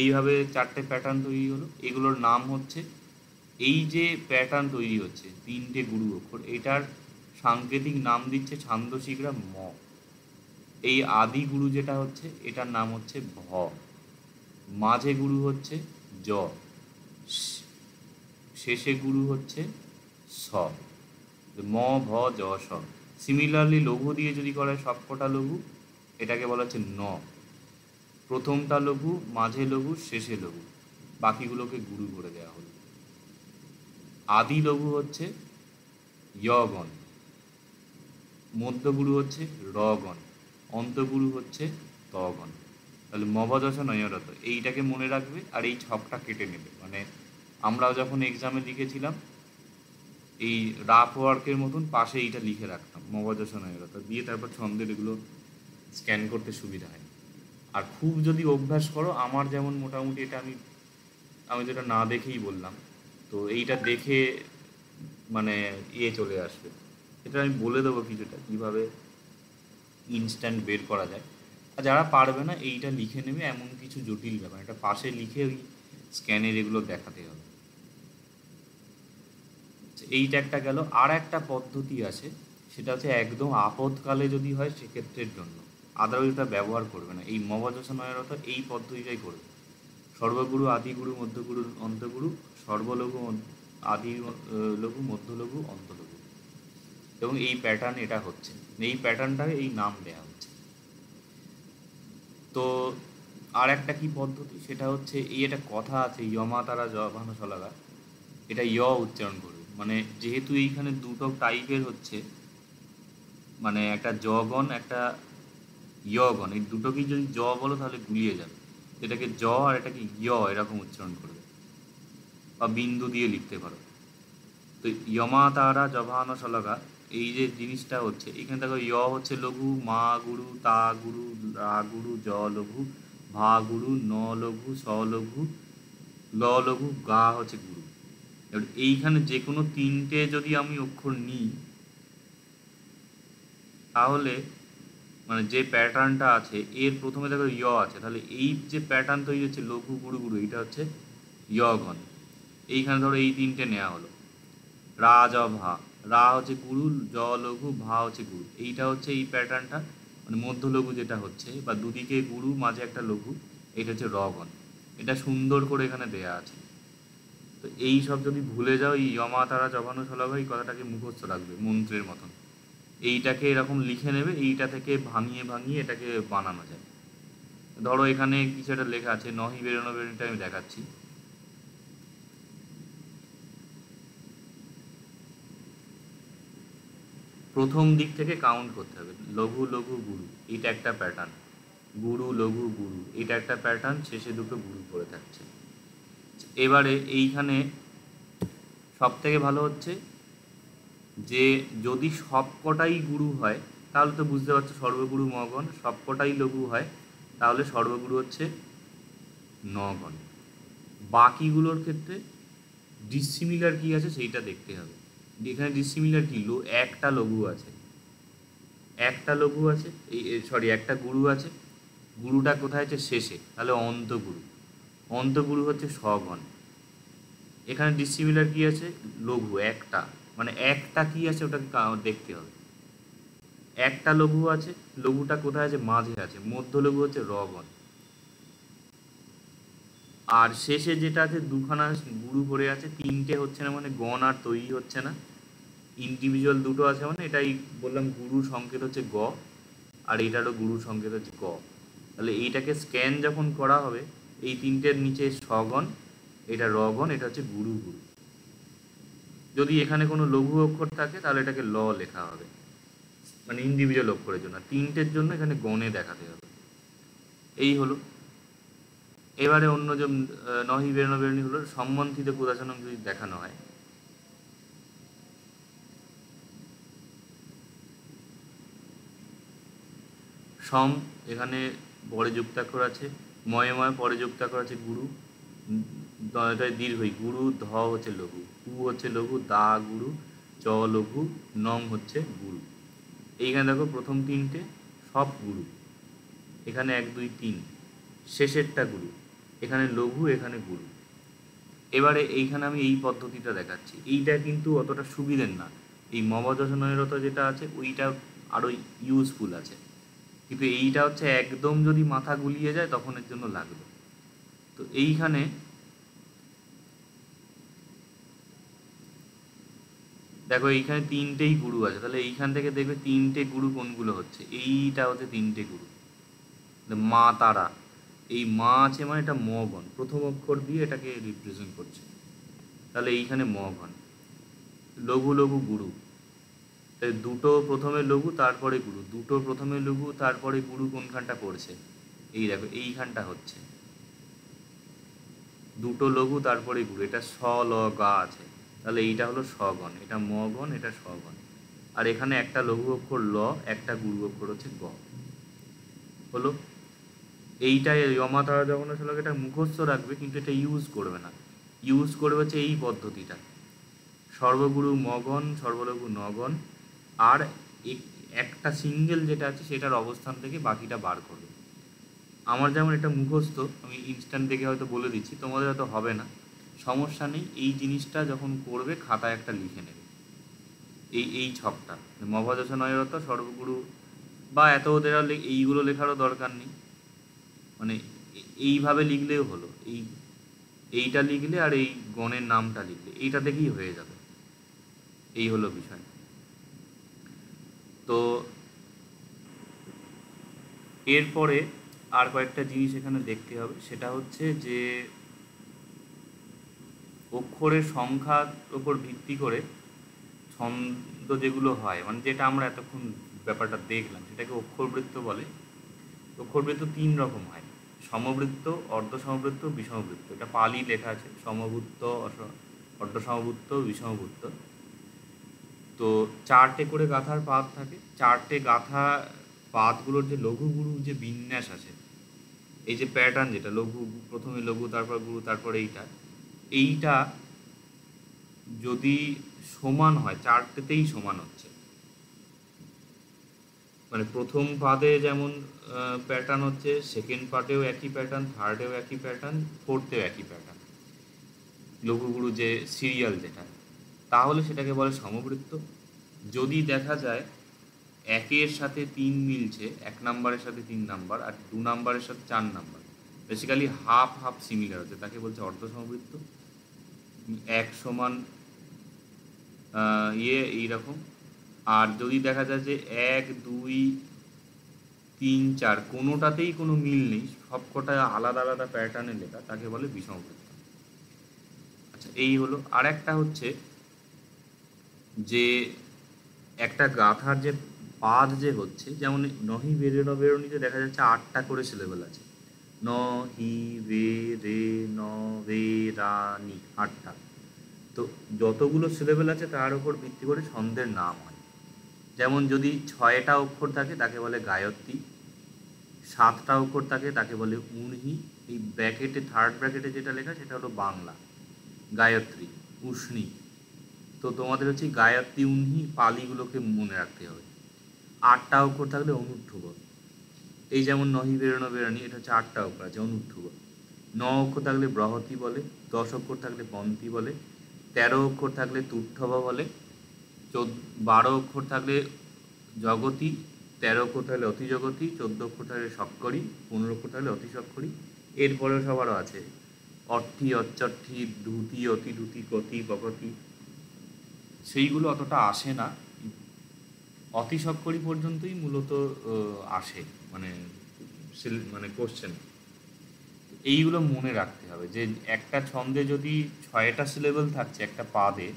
এইভাবে 4টে প্যাটার্ন তৈরি হলো। এগুলোর নাম হচ্ছে, এই যে প্যাটার্ন তৈরি হচ্ছে 3টে গুরু অক্ষর, এটার সাংকেতিক নাম দিচ্ছে ছান্দসিকরা ম। এই আদি গুরু যেটা হচ্ছে এটার নাম হচ্ছে ভ, মাঝে গুরু হচ্ছে জ, শেষে গুরু হচ্ছে স। ম ভ জ স। সিমিলারলি লঘু দিয়ে যদি করা হয় সবকটা লঘু, এটাকে বলা হচ্ছে ন। প্রথমটা লঘু, মাঝে লঘু, শেষে লঘু, বাকিগুলোকে গুরু করে দেওয়া হলো। আদি লঘু হচ্ছে ইয়গণ, মধ্যগুরু হচ্ছে রগণ, অন্তগুরু হচ্ছে তগণ। তাহলে মভদশ নয়রত এইটাকে মনে রাখবে, আর এই ছকটা কেটে নেবে। মানে আমরাও যখন এক্সামে লিখেছিলাম এই রাফ ওয়ার্কের মতন পাশে এইটা লিখে রাখতাম, মভদশ নয়রত দিয়ে, তারপর ছন্দের এগুলো স্ক্যান করতে সুবিধা হয়। আর খুব যদি অভ্যাস করো, আমার যেমন মোটামুটি এটা আমি আমি যেটা না দেখেই বললাম, তো এইটা দেখে মানে চলে আসবে। এটা আমি বলে দেবো কিছুটা কীভাবে ইনস্ট্যান্ট বের করা যায়। আর যারা পারবে না এইটা লিখে নেবে, এমন কিছু জটিল ব্যাপার, এটা পাশে লিখে ওই স্ক্যানের এগুলো দেখাতে হবে। এইটা একটা গেল। আর একটা পদ্ধতি আছে, সেটা হচ্ছে একদম আপদকালে যদি হয় সেক্ষেত্রের জন্য, আদারওয়াইজ ওটা ব্যবহার করবে না। এই মবযশনয়ের অর্থ এই পদ্ধতিটাই করবে। সর্বগুরু, আদিগুরু, মধ্যগুরু, অন্তগুরু, সর্বলঘু, আদি লঘু, মধ্যলঘু, অন্তলঘু, এবং এই প্যাটার্ন এটা হচ্ছে, এই প্যাটার্নটাকে এই নাম দেওয়া হচ্ছে। তো আর একটা কি পদ্ধতি, সেটা হচ্ছে এই একটা কথা আছে, ইয়মা তারা জবানো সলাগা, এটা উচ্চারণ করবে। মানে যেহেতু এইখানে দুটো টাইপের হচ্ছে, মানে একটা জগণ একটা ইয়গণ, এই দুটোকেই যদি বলো তাহলে গুলিয়ে যাবে। এটাকে জ আর এটাকে ইয় এরকম উচ্চারণ করবে, বা বিন্দু দিয়ে লিখতে পারো। তো ইয়মা তারা জভান শলগা, এই যে জিনিসটা হচ্ছে এখানে দেখো, ইয় হচ্ছে লঘু, মা গুরু, তা গুরু, রা গুরু, জ লঘু, ভা গুরু, ন লঘু, স লঘু, ল লঘু, গা হচ্ছে গুরু। এবার এইখানে যে কোনো তিনটে যদি আমি অক্ষর নিই, তাহলে মানে যে প্যাটার্নটা আছে এর প্রথমে দেখো ইয় আছে, তাহলে এই যে প্যাটার্ন তৈরি হচ্ছে লঘু গুরু গুরু, এইটা হচ্ছে ইয়গণ। এইখানে ধরো এই তিনটে নেওয়া হলো, রা জ ভা, রা হচ্ছে গুরু, জ লঘু, ভা হচ্ছে গুরু, এইটা হচ্ছে এই প্যাটার্নটা, মানে মধ্য লঘু যেটা হচ্ছে, বা দুদিকে গুরু মাঝে একটা লঘু, এটা হচ্ছে রগণ। এটা সুন্দর করে এখানে দেয়া আছে। তো এই সব যদি ভুলে যাও, এই ইয়মা তারা জবানো সলাভ, এই কথাটাকে মুখস্থ রাখবে মন্ত্রের মতন। এইটাকে এরকম লিখে নেবে, এইটা থেকে ভাঙিয়ে ভাঙিয়ে এটাকে বানানো যায়। ধরো এখানে কিছু একটা লেখা আছে, নহি বেরোনো বেরোনোটা আমি দেখাচ্ছি। প্রথম দিক থেকে কাউন্ট করতে হবে, লঘু লঘু গুরু, এটা একটা প্যাটার্ন, গুরু লঘু গুরু, এটা একটা প্যাটার্ন, শেষে দুটো গুরু পড়ে থাকছে। এবারে এইখানে সব থেকে ভালো হচ্ছে যে যদি সবকটাই গুরু হয়, তাহলে তো বুঝতে পারছো সর্বগুরু মগণ, সবকটাই লঘু হয় তাহলে সর্বগুরু হচ্ছে নগণ। বাকিগুলোর ক্ষেত্রে ডিসিমিলার কি আছে সেইটা দেখতে হবে। এখানে ডিসিমিলার কি, একটা লঘু আছে, একটা লঘু আছে, এই সরি একটা গুরু আছে, গুরুটা কোথায় আছে, শেষে, তাহলে অন্তগুরু, অন্তগুরু হচ্ছে স্বগণ। এখানে ডিসিমিলার কি আছে, লঘু একটা, মানে একটা কি আছে ওটাকে দেখতে হবে। একটা লঘু আছে, লঘুটা কোথায় আছে, মাঝে আছে, মধ্য লঘু হচ্ছে রগণ। আর শেষে যেটা আছে দুখানা গুরু পড়ে আছে, তিনটে হচ্ছে না, মানে গণ আর তৈরি হচ্ছে না, ইন্ডিভিজুয়াল দুটো আছে, মানে এটাই বললাম গুরু সংকেত হচ্ছে গ, আর এটারও গুরু সংকেত হচ্ছে গ। তাহলে এইটাকে স্ক্যান যখন করা হবে, এই তিনটের নিচে স্বগণ, এটা রগণ, এটা হচ্ছে গুরু গুরু। যদি এখানে কোনো লঘু অক্ষর থাকে তাহলে এটাকে ল লেখা হবে, মানে ইন্ডিভিজুয়াল অক্ষরের জন্য, তিনটের জন্য এখানে গণে দেখাতে হবে। এই হলো। এবারে অন্য যে নহি বেরোনো বেরোনি হলো সম্বন্ধিত কুদাচনম যদি দেখানো হয়, সম এখানে পরে যুক্তাক্ষর আছে, ময়ে ময়ে পরে যুক্তাক্ষর আছে গুরু, দীর্ঘই, গুরু ধ হচ্ছে লঘু, কু হচ্ছে লঘু, দা গুরু, চ লঘু, নম হচ্ছে গুরু। এইখানে দেখো প্রথম তিনটে সব গুরু, এখানে 1 2 3, শেষেরটা গুরু, এখানে লঘু, এখানে গুরু। এবারে এইখানে আমি এই পদ্ধতিটা দেখাচ্ছি, এইটা কিন্তু অতটা সুবিধের না, এই মমযশনয়রত যেটা আছে ওইটা আরও ইউজফুল আছে, কিন্তু এইটা হচ্ছে একদম যদি মাথা গুলিয়ে যায় তখন এর জন্য লাগবে। তো এইখানে দেখো এইখানে তিনটেই গুরু আছে, তাহলে এইখান থেকে দেখবে তিনটে গুরু কোনগুলো হচ্ছে, এইটা হচ্ছে তিনটে গুরু। মা তারা, এই মা আছে মানে এটা ম গণ, প্রথম অক্ষর দিয়ে এটাকে রিপ্রেজেন্ট করছে, তাহলে এইখানে ম গণ। লঘু লঘু গুরু, তাই দুটো প্রথমে লঘু তারপরে গুরু, দুটো প্রথমে লঘু তারপরে গুরু কোনখানটা পড়ছে, এই দেখো এইখানটা হচ্ছে দুটো লঘু তারপরে গুরু, এটা স ল গা আছে, তাহলে এইটা হলো স্বগণ, এটা ম গণ, এটা স্বগণ। আর এখানে একটা লঘু অক্ষর ল, একটা গুরু অক্ষর হচ্ছে গ। হলো। এইটাই যমা তারা যখন আসলে এটা মুখস্থ রাখবে, কিন্তু এটা ইউজ করবে না, ইউজ করবে হচ্ছে এই পদ্ধতিটা, সর্বগুরু মগণ, সর্বলঘু নগণ, আর একটা সিঙ্গেল যেটা আছে সেটার অবস্থান থেকে বাকিটা বার করবে। আমার যেমন এটা মুখস্থ, আমি ইনস্ট্যান্ট দেখে হয়তো বলে দিচ্ছি, তোমাদের হয়তো হবে না, সমস্যা নেই, এই জিনিসটা যখন করবে খাতায় একটা লিখে নেবে, এই ছকটা, মভদশনয়রত সর্বগুরু, বা এত ওদের এইগুলো লেখারও দরকার নেই, মানে এইভাবে লিখলেও হলো, এইটা লিখলে আর এই গণের নামটা লিখলে এইটা থেকেই হয়ে যাবে। এই হলো বিষয়। তো এরপরে আর কয়েকটা জিনিস এখানে দেখতে হবে, সেটা হচ্ছে যে অক্ষরের সংখ্যার ওপর ভিত্তি করে ছন্দ যেগুলো হয়, মানে যেটা আমরা এতক্ষণ ব্যাপারটা দেখলাম সেটাকে অক্ষরবৃত্ত বলে। অক্ষরবৃত্ত 3 রকম হয়, সমবৃত্ত, অর্ধসমবৃত্ত, বিষমবৃত্ত। এটা পালি লেখা আছে, সমবৃত্ত, অর্ধসমবৃত্ত, বিষমবৃত্ত। তো 4টে করে গাঁথার পাত থাকে। 4টে গাঁথা পাতগুলোর যে লঘু গুরু যে বিন্যাস আছে, এই যে প্যাটার্ন, যেটা লঘু, প্রথমে লঘু, তারপর গুরু, তারপর এইটা যদি সমান হয়, 4টেতেই সমান হচ্ছে, মানে প্রথম পাদে যেমন প্যাটার্ন হচ্ছে, সেকেন্ড পার্টেও একই প্যাটার্ন, থার্ডেও একই প্যাটার্ন, ফোর্থেও একই প্যাটার্ন, লঘুগুরু যে সিরিয়াল যেটা, তাহলে সেটাকে বলে সমবৃত্ত। যদি দেখা যায় 1-এর সাথে 3 মিলছে, 1 নাম্বারের সাথে 3 নাম্বার, আর 2 নাম্বারের সাথে 4 number, basically half half similar হচ্ছে, তাকে বলছে অর্ধ সমবৃত্ত। 1 সমান এইরকম। আর যদি দেখা যায় যে 1, 2, 3, 4 কোনোটাতেই কোনো মিল নেই, সবকটা আলাদা আলাদা প্যাটার্নে লেখা, তাকে বলে বিষমবৃত্ত। আচ্ছা, এই হলো। আর একটা হচ্ছে যে একটা গাথার যে পাদ যে হচ্ছে, যেমন নহি বেরেন বেরোনিতে দেখা যাচ্ছে 8টা করে সিলেবেল আছে, ন হি বে রে ন বে রা নি, 8টা। তো যতগুলো সিলেবেল আছে তার উপর ভিত্তি করে ছন্দের নাম হয়। যেমন যদি 6টা অক্ষর থাকে তাকে বলে গায়ত্রী, 7টা অক্ষর থাকে তাকে বলে উনহি। এই ব্র্যাকেটে, থার্ড ব্র্যাকেটে যেটা লেখা সেটা হলো বাংলা, গায়ত্রী, উষ্ণী। তো তোমাদের হচ্ছে গায়ত্রী, উনহি, পালিগুলোকে মনে রাখতে হবে। 8টা অক্ষর থাকলে অনুঠ্ঠুব। এই যেমন নহি বেরোনো বেরোনি, এটা হচ্ছে 8টা অক্ষর আছে, অনুঠ্ঠুব। 9 অক্ষর থাকলে বৃহতি বলে, 10 অক্ষর থাকলে পন্থী বলে, 13 অক্ষর থাকলে তুর্থব বলে, 12 অক্ষর থাকলে জগতী, 13 অক্ষর থাকলে অতিজগতী, 14 অক্ষর থাকলে সক্করি, 15 অক্ষর থাকলে অতিসক্করি। এরপরেও সবারও আছে অর্থী, অচ্চর্থী, ধুতি, অতিধুতি, কতি, বকতি। সেইগুলো অতটা আসে না, অতিসক্করি পর্যন্তই মূলত আসে, মানে মানে কোশ্চেন। এইগুলো মনে রাখতে হবে যে একটা ছন্দে যদি 6টা সিলেবল থাকছে একটা পাদে,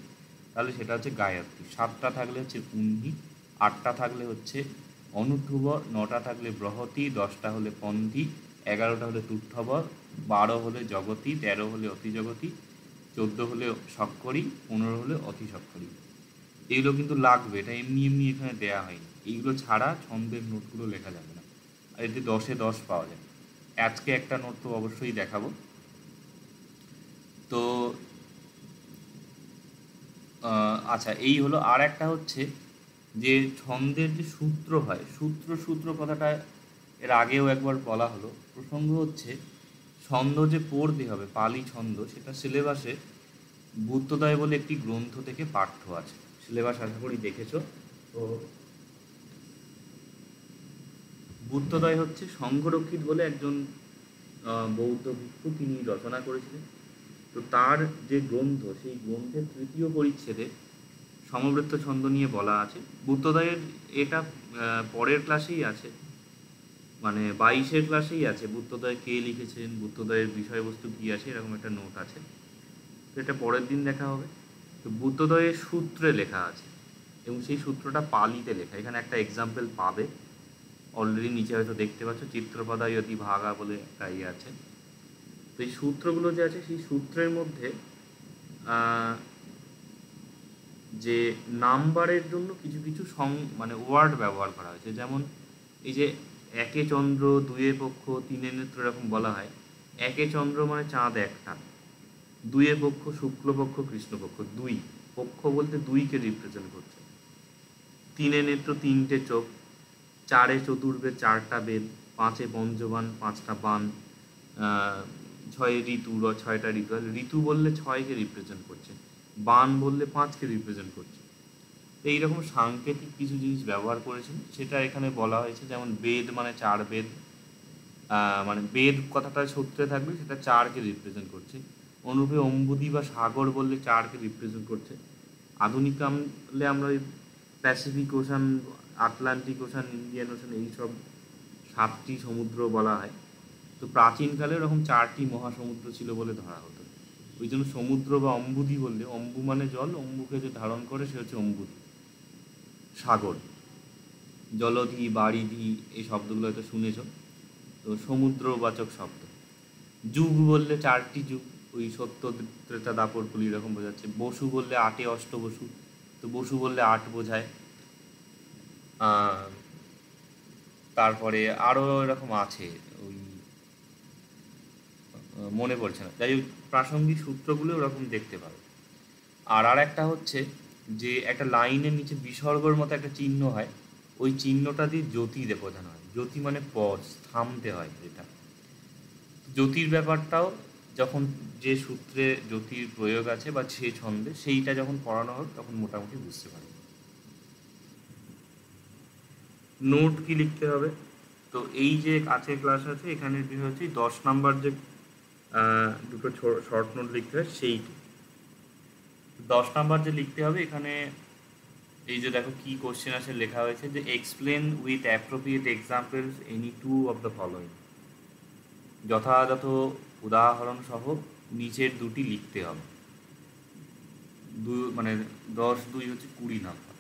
তাহলে সেটা হচ্ছে গায়ত্রী। 7টা থাকলে হচ্ছে পুঞ্জি, 8টা থাকলে হচ্ছে অনুঠুব, 9টা থাকলে বৃহতি, 10টা হলে পন্থী, 11টা হলে তুর্থব, 12 হলে জগতী, 13 হলে অতিজগতী, 14 হলে সক্করি, 15 হলে অতিসক্করি। এইগুলো কিন্তু লাগবে, এটা এমনি এমনি এখানে দেয়া হয়নি। এইগুলো ছাড়া ছন্দের নোটগুলো লেখা যাবে না। আর এতে 10-এ 10 পাওয়া যায়। আজকে একটা নোট তো অবশ্যই দেখাবো। তো আচ্ছা, এই হলো। আর একটা হচ্ছে যে ছন্দের যে সূত্র হয়, সূত্র কথাটা এর আগেও একবার বলা হলো। প্রসঙ্গ হচ্ছে ছন্দ যে পড়তে হবে, পালি ছন্দ, সেটা সিলেবাসে বুদ্ধদয় বলে একটি গ্রন্থ থেকে পাঠ্য আছে। সিলেবাস আশা করি দেখেছ। তো বুদ্ধদয় হচ্ছে সংঘরক্ষিত বলে একজন বৌদ্ধ ভিক্ষু, তিনি রচনা করেছিলেন। তো তার যে গ্রন্থ, সেই গ্রন্থের 3য় পরিচ্ছেদে সমবৃত্ত ছন্দ নিয়ে বলা আছে। বুদ্ধদয়ের এটা পরের ক্লাসেই আছে, মানে 22-এর ক্লাসেই আছে। বুদ্ধদয় কে লিখেছেন, বুদ্ধদয়ের বিষয়বস্তু কী আছে, এরকম একটা নোট আছে। তো এটা পরের দিন দেখা হবে। তো বুদ্ধদয়ের সূত্রে লেখা আছে, এবং সেই সূত্রটা পালিতে লেখা। এখানে একটা এক্সাম্পল পাবে, অলরেডি নিচে হয়তো দেখতে পাচ্ছ, চিত্রপদায়তি ভাগা বলে একটা আছে। তো এই সূত্রগুলো যে আছে, সেই সূত্রের মধ্যে যে নাম্বারের জন্য কিছু কিছু মানে ওয়ার্ড ব্যবহার করা হয়েছে। যেমন এই যে 1-এ চন্দ্র, 2-এ পক্ষ, 3-এ নেত্র, এরকম বলা হয়। 1-এ চন্দ্র মানে চাঁদ একটা, 2-এ পক্ষ শুক্লপক্ষ, কৃষ্ণপক্ষ, 2 পক্ষ বলতে 2কে রিপ্রেজেন্ট করছে। 3-এ নেত্র, 3টে চোখ, 4-এ চতুর্বেদ, 4টা বেদ, 5-এ পঞ্চবান, 5টা বান, 6-এ ঋতু, 6টা ঋতু। ঋতু বললে 6কে রিপ্রেজেন্ট করছে, বান বললে 5কে রিপ্রেজেন্ট করছে। এইরকম সাংকেতিক কিছু জিনিস ব্যবহার করেছেন, সেটা এখানে বলা হয়েছে। যেমন বেদ মানে 4 বেদ, মানে বেদ কথাটা সূত্রে থাকবে, সেটা 4কে রিপ্রেজেন্ট করছে। অনুরূপে অম্বুদি বা সাগর বললে 4কে রিপ্রেজেন্ট করছে। আধুনিক আমলে আমরা ওই Pacific ocean, Atlantic ocean, Indian ocean, এইসব 7টি সমুদ্র বলা হয়। তো প্রাচীনকালে ওরকম 4টি মহাসমুদ্র ছিল বলে ধরা হতো। ওই জন্য সমুদ্র বা অম্বুদি বললে, অম্বু মানে জল, অম্বুকে যে ধারণ করে সে হচ্ছে অম্বুদি। সাগর, জলধি, বারিধি, এই শব্দগুলো হয়তো শুনেছ। তো সমুদ্রবাচক শব্দ। যুগ বললে 4টি যুগ, ওই সত্য ত্রেতা দাপর কলি এরকম বোঝাচ্ছে। বসু বললে 8 অষ্ট বসু, তো বসু বললে 8 বোঝায়। তারপরে আরও এরকম আছে, ওই মনে পড়ছে না, যাই হোক প্রাসঙ্গিক সূত্রগুলো ওরকম দেখতে পাবে। আর একটা হচ্ছে যে একটা লাইনের নিচে বিসর্গর মতো একটা চিহ্ন হয়, ওই চিহ্নটা দিয়ে জ্যোতি বোঝানো হয়। জ্যোতি মানে পজ, থামতে হয় যেটা। জ্যোতির ব্যাপারটাও যখন যে সূত্রে জ্যোতির প্রয়োগ আছে বা সে ছন্দে, সেইটা যখন পড়ানো হোক তখন মোটামুটি বুঝতে পারবে। নোট কি লিখতে হবে? তো এই যে কাছে ক্লাস আছে, এখানে বিষয় হচ্ছে 10 নাম্বার যে দুটো শর্ট নোট লিখতে হয় সেইটি। 10 নাম্বার যে লিখতে হবে, এখানে এই যে দেখো কি কোশ্চেন আছে লেখা হয়েছে, যে explain with appropriate examples any two of the following. যথাযথ উদাহরণ সহ নিচের দুটি লিখতে হবে। মানে 10-2 হচ্ছে 20 নাম্বার।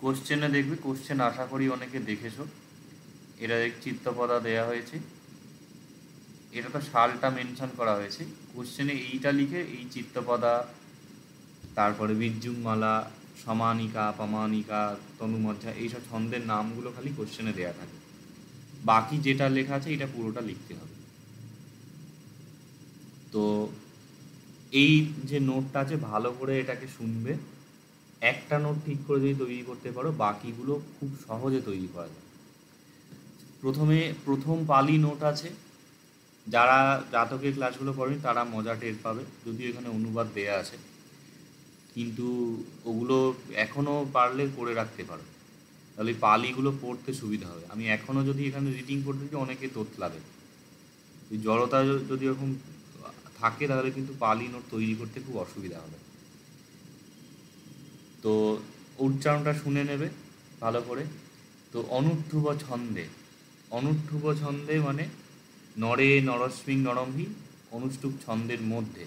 কোশ্চেনে দেখবে, কোশ্চেন আশা করি অনেকে দেখেছো, এটা চিত্তপদা দেয়া হয়েছে, এটা তো সালটা মেনশন করা হয়েছে। কোশ্চেনে এইটা লিখে এই চিত্তপদা, তারপরে বিদ্যুৎমালা, সমানিকা, পমানিকা, তনুমজ্জা, এইসব ছন্দের নামগুলো খালি কোশ্চেনে দেয়া থাকে। বাকি যেটা লেখা আছে এটা পুরোটা লিখতে হবে। তো এই যে নোটটা আছে ভালো করে এটাকে শুনবে। একটা নোট ঠিক করে যদি তৈরি করতে পারো, বাকিগুলো খুব সহজে তৈরি করা যায়। প্রথম পালি নোট আছে, যারা জাতকের ক্লাসগুলো করেনি তারা মজা টের পাবে, যদিও এখানে অনুবাদ দেয়া আছে, কিন্তু ওগুলো এখনও পারলে করে রাখতে পারো, তাহলে পালিগুলো পড়তে সুবিধা হবে। আমি এখনও যদি এখানে রিডিং করতে দিই অনেকে তোতলাবে। ওই জড়তা যদি এরকম থাকে তাহলে কিন্তু পালি নোট তৈরি করতে খুব অসুবিধা হবে। তো উচ্চারণটা শুনে নেবে ভালো করে। তো অনুঠ্ঠুব ছন্দে, অনুঠ্ঠুব ছন্দে মানে নরে নরস্মিং নরম্ভি, অনুষ্টুপ ছন্দের মধ্যে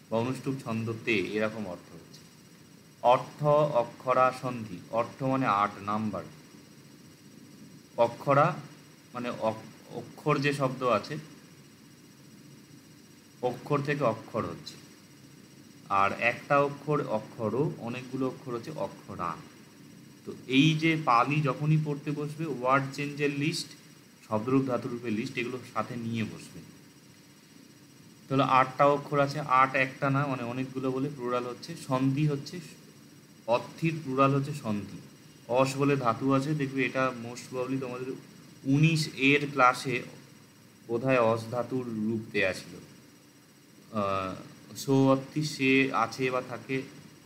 বা অনুষ্টুপ ছন্দতে, এরকম অর্থ হচ্ছে। অর্থ অক্ষরা সন্ধি, অর্থ মানে 8 নাম্বার, অক্ষরা মানে অক্ষর যে শব্দ আছে, অক্ষর থেকে অক্ষর হচ্ছে, আর একটা অক্ষরও অনেকগুলো অক্ষর হচ্ছে অক্ষরা। তো এই যে পালি যখনই পড়তে বসবে, ওয়ার্ড চেঞ্জের লিস্ট, শব্দরূপ ধাতুরূপের লিস্ট, এগুলো সাথে নিয়ে বসবে। তাহলে 8টা অক্ষর আছে, 8 একটা না, মানে অনেকগুলো বলে প্লুরাল হচ্ছে। সন্ধি হচ্ছে, অর্থির প্লুরাল হচ্ছে সন্ধি। অস বলে ধাতু আছে, দেখবে এটা মোস্ট প্রবাবলি তোমাদের 19 ক্লাসে বোধহয় অস ধাতুর রূপ দেয়া ছিল। সো অর্থি সে আছে বা থাকে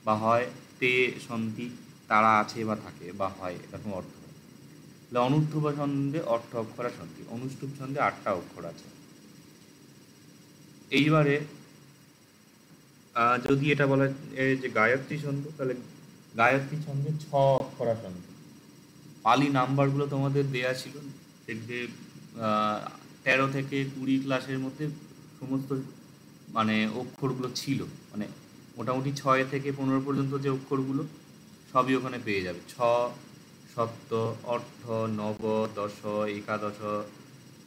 বা হয়, তে সন্ধি তারা আছে বা থাকে বা হয়, এরকম অর্থ হয়। তাহলে অনুষ্ঠুপ ছন্দে অর্থ অক্ষরা সন্ধি, অনুষ্ঠুপ ছন্দে 8টা অক্ষর আছে। এইবারে যদি এটা বলা যে গায়ত্রী ছন্দ, তাহলে গায়ত্রী ছন্দে 6 অক্ষরা সন্ধি। পালি নাম্বারগুলো তোমাদের দেয়া ছিল, দেখবে 13 থেকে 20 ক্লাসের মধ্যে সমস্ত মানে অক্ষরগুলো ছিল, মানে মোটামুটি 6 থেকে 15 পর্যন্ত যে অক্ষরগুলো সবই ওখানে পেয়ে যাবে। সপ্ত, অর্থ, নব, দশ, একাদশ,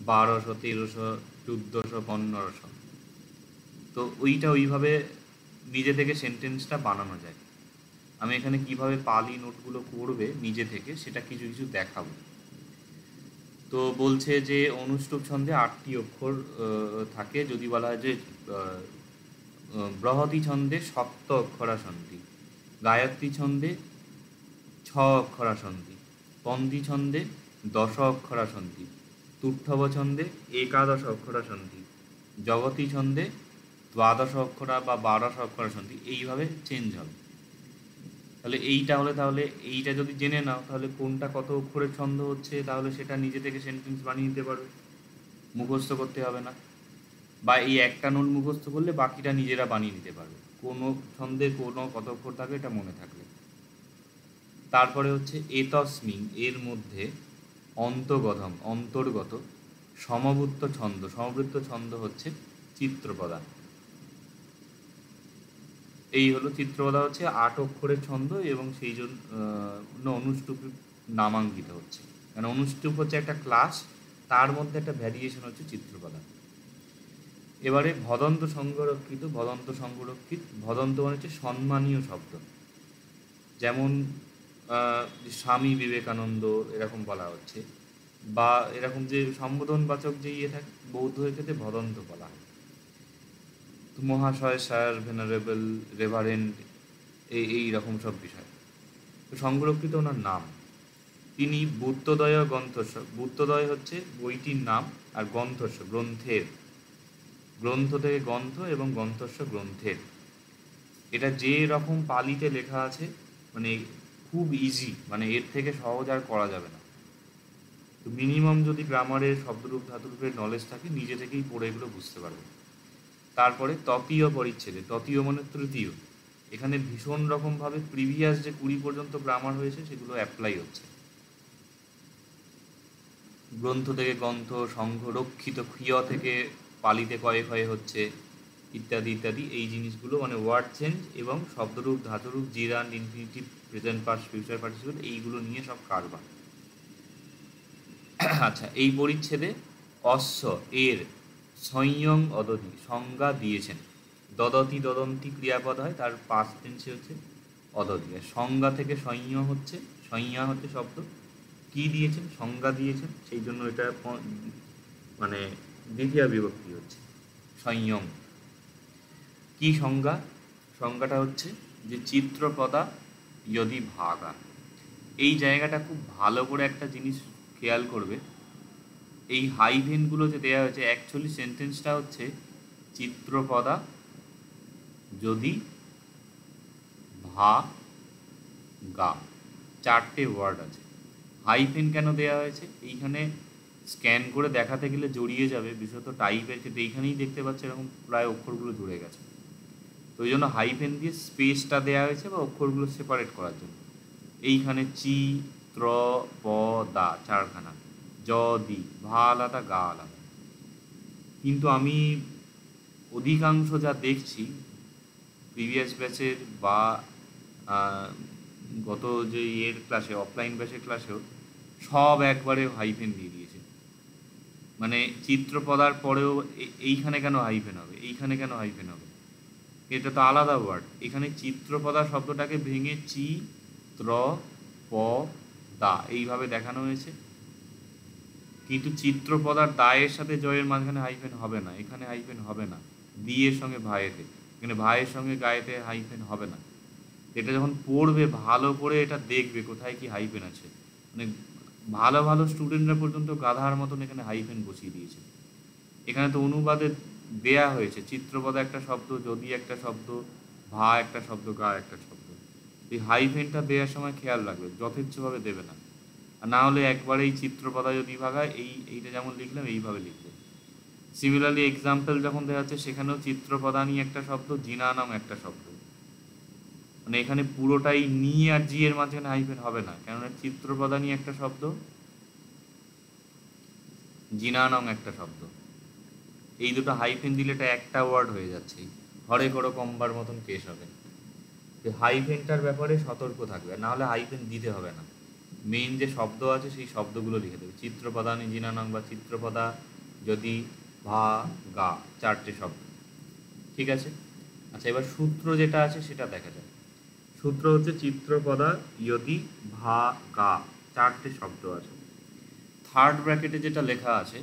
1200, 1300, 1400, 1500। তো ওইটা ওইভাবে নিজে থেকে সেন্টেন্সটা বানানো যায়। আমি এখানে কিভাবে পালি নোটগুলো করবে নিজে থেকে সেটা কিছু কিছু দেখাবো। তো বলছে যে অনুষ্টুপ ছন্দে 8টি অক্ষর থাকে। যদি বলা হয় যে বৃহতি ছন্দে 7 অক্ষরা সন্ধি, গায়ত্রী ছন্দে 6 অক্ষরা সন্ধি, পন্থী ছন্দে 10 অক্ষরা সন্ধি, তুর্থব ছন্দে 11 অক্ষরা সন্ধি, জগতী ছন্দে 12 অক্ষরা বা 12 অক্ষরা সন্ধি, এইভাবে চেঞ্জ হবে। তাহলে এইটা হলে, তাহলে এইটা যদি জেনে নাও তাহলে কোনটা কত অক্ষরের ছন্দ হচ্ছে, তাহলে সেটা নিজে থেকে সেন্টেন্স বানিয়ে নিতে পারবে, মুখস্থ করতে হবে না। বা এই একটা নোট মুখস্থ করলে বাকিটা নিজেরা বানিয়ে নিতে পারবে, কোনো ছন্দে কোনো কত অক্ষর থাকে এটা মনে থাকলে। তারপরে হচ্ছে এতস্মিং, এর মধ্যে অন্তর্গত সমবৃত্ত ছন্দ। সমবৃত্ত ছন্দ হচ্ছে চিত্রপদা। এই হলো চিত্রপদা, হচ্ছে 8 অক্ষরের ছন্দ এবং সেই জন্য অনুষ্টুপ নামাঙ্কিত হচ্ছে। মানে অনুষ্টুপ হচ্ছে একটা ক্লাস, তার মধ্যে একটা ভ্যারিয়েশন হচ্ছে চিত্রকলা। এবারে ভদন্ত সংরক্ষিত, ভদন্ত মানে হচ্ছে সম্মানীয় শব্দ। যেমন যে স্বামী বিবেকানন্দ এরকম বলা হচ্ছে, বা এরকম যে সম্বোধনবাচক যে ইয়ে থাকে বৌদ্ধের ক্ষেত্রে ভদন্ত বলা হয়। তো মহাশয়, স্যার, ভেনারেবল, রেভারেন্ড, এই রকম সব বিষয়। তো সংরক্ষিত ওনার নাম। তিনি বুদ্ধদয় গ্রন্থস্য, বুদ্ধদয় হচ্ছে বইটির নাম, আর গ্রন্থস্য গ্রন্থের, গ্রন্থ থেকে গ্রন্থ এবং গ্রন্থস্য গ্রন্থের। এটা যে রকম পালিতে লেখা আছে, মানে খুব ইজি, মানে এর থেকে সহজ আর করা যাবে না। তো মিনিমাম যদি গ্রামারের শব্দরূপ ধাতুরূপের নলেজ থাকে, নিজে থেকেই পড়ে এগুলো বুঝতে পারবে। তারপরে তৃতীয় পরিচ্ছেদে, তৃতীয় মানে তৃতীয়, এখানে ভীষণ রকমভাবে প্রিভিয়াস যে 20 পর্যন্ত গ্রামার হয়েছে সেগুলো অ্যাপ্লাই হচ্ছে। গ্রন্থ থেকে গ্রন্থ, সংরক্ষিত ক্রিয় থেকে পালিতে কয়ে ক্ষয়ে হচ্ছে, ইত্যাদি ইত্যাদি। এই জিনিসগুলো মানে ওয়ার্ড চেঞ্জ এবং শব্দরূপ ধাতুরূপ, gerund, infinitive, present past, future participle, এইগুলো নিয়ে সব কারবার। আচ্ছা, এই পরিচ্ছেদে অশ্ব এর সংয়ং অদতি সংজ্ঞা দিয়েছেন। দদতি দদন্তি ক্রিয়াপদ হয়, তার পাস্ট টেন্সে হচ্ছে অদতি। সংজ্ঞা থেকে সংজ্ঞা হচ্ছে শব্দ। কি দিয়েছেন? সংজ্ঞা দিয়েছেন, সেই জন্য এটা মানে দ্বিতীয় বিভক্তি হচ্ছে সংযম। কি সংজ্ঞা? সংজ্ঞাটা হচ্ছে যে চিত্রপদা যদি ভাগা। এই জায়গাটা খুব ভালো করে একটা জিনিস খেয়াল করবে, এই হাইভেনগুলো যে দেওয়া হয়েছে, অ্যাকচুয়ালি সেন্টেন্সটা হচ্ছে চিত্রপদা যদি ভাগা, 4টে ওয়ার্ড আছে। হাইফেন কেন দেওয়া হয়েছে? এইখানে স্ক্যান করে দেখাতে গেলে জড়িয়ে যাবে, বিশেষত টাইপের ক্ষেত্রে এইখানেই দেখতে পাচ্ছে এরকম প্রায় অক্ষরগুলো জুড়ে গেছে। তো ওই জন্য হাইফেন দিয়ে স্পেসটা দেওয়া হয়েছে বা অক্ষরগুলো সেপারেট করার জন্য। এইখানে চি, ত্র, প, দা 4খানা, জ, দি, ভা আলাদা, গা আলাদা। কিন্তু আমি অধিকাংশ যা দেখছি প্রিভিয়াস ব্যাচের বা গত যে ইয়ের ক্লাসে, অফলাইন ব্যাচের ক্লাসেও সব একবারে হাইফেন দিয়ে দিয়েছে। মানে চিত্রপদার পরেও এইখানে কেন হাইফেন হবে, এইখানে কেন হাইফেন হবে? এটা তো আলাদা ওয়ার্ড। এখানে চিত্রপদা শব্দটাকে ভেঙে চি, ত্র, প, দা এইভাবে দেখানো হয়েছে। কিন্তু চিত্রপদার দায়ের সাথে জয়ের মাঝখানে হাইফেন হবে না, এখানে হাইফেন হবে না। দিয়ের সঙ্গে ভাইয়েতে, এখানে ভাইয়ের সঙ্গে গায়েতে হাইফেন হবে না। এটা যখন পড়বে ভালো করে এটা দেখবে কোথায় কি হাইফেন আছে। মানে ভালো ভালো স্টুডেন্টরা পর্যন্ত গাধার মতন এখানে হাইফেন বসিয়ে দিয়েছে। এখানে তো অনুবাদে দেয়া হয়েছে চিত্রপদা একটা শব্দ, যদি একটা শব্দ, ভা একটা শব্দ, গা একটা শব্দ। এই হাইফেনটা দেওয়ার সময় খেয়াল রাখবে, যথেচ্ছভাবে দেবে না। আর না হলে একবারেই চিত্রপদা যদি ভাগায়, এইটা যেমন লিখলাম এইভাবে লিখবে। সিমিলারলি এক্সাম্পল যখন দেওয়া হচ্ছে সেখানেও চিত্রপদানি একটা শব্দ, জিনানাম একটা শব্দ। মানে এখানে পুরোটাই নি আর জি এর মাঝখানে হাইফেন হবে না, কেননা চিত্রপদানি একটা শব্দ, জিনানাম একটা শব্দ। এই দুটো হাইফেন দিলে এটা একটা ওয়ার্ড হয়ে যাচ্ছে, হরে করো কম্বার মতন কেস হবে। হাইফেনটার ব্যাপারে সতর্ক থাকবে, না হলে হাইফেন দিতে হবে না। মেইন যে শব্দ আছে সেই শব্দগুলো লিখে দেবে। চিত্রপদানি জিনানাম বা চিত্রপদা যদি ভা গা, 4টে শব্দ। ঠিক আছে? আচ্ছা, এবার সূত্র যেটা আছে সেটা দেখা যায়। সূত্র হচ্ছে চিত্রপদা যদি ভা গা, 4টে শব্দ আছে। থার্ড ব্র্যাকেটে যেটা লেখা আছে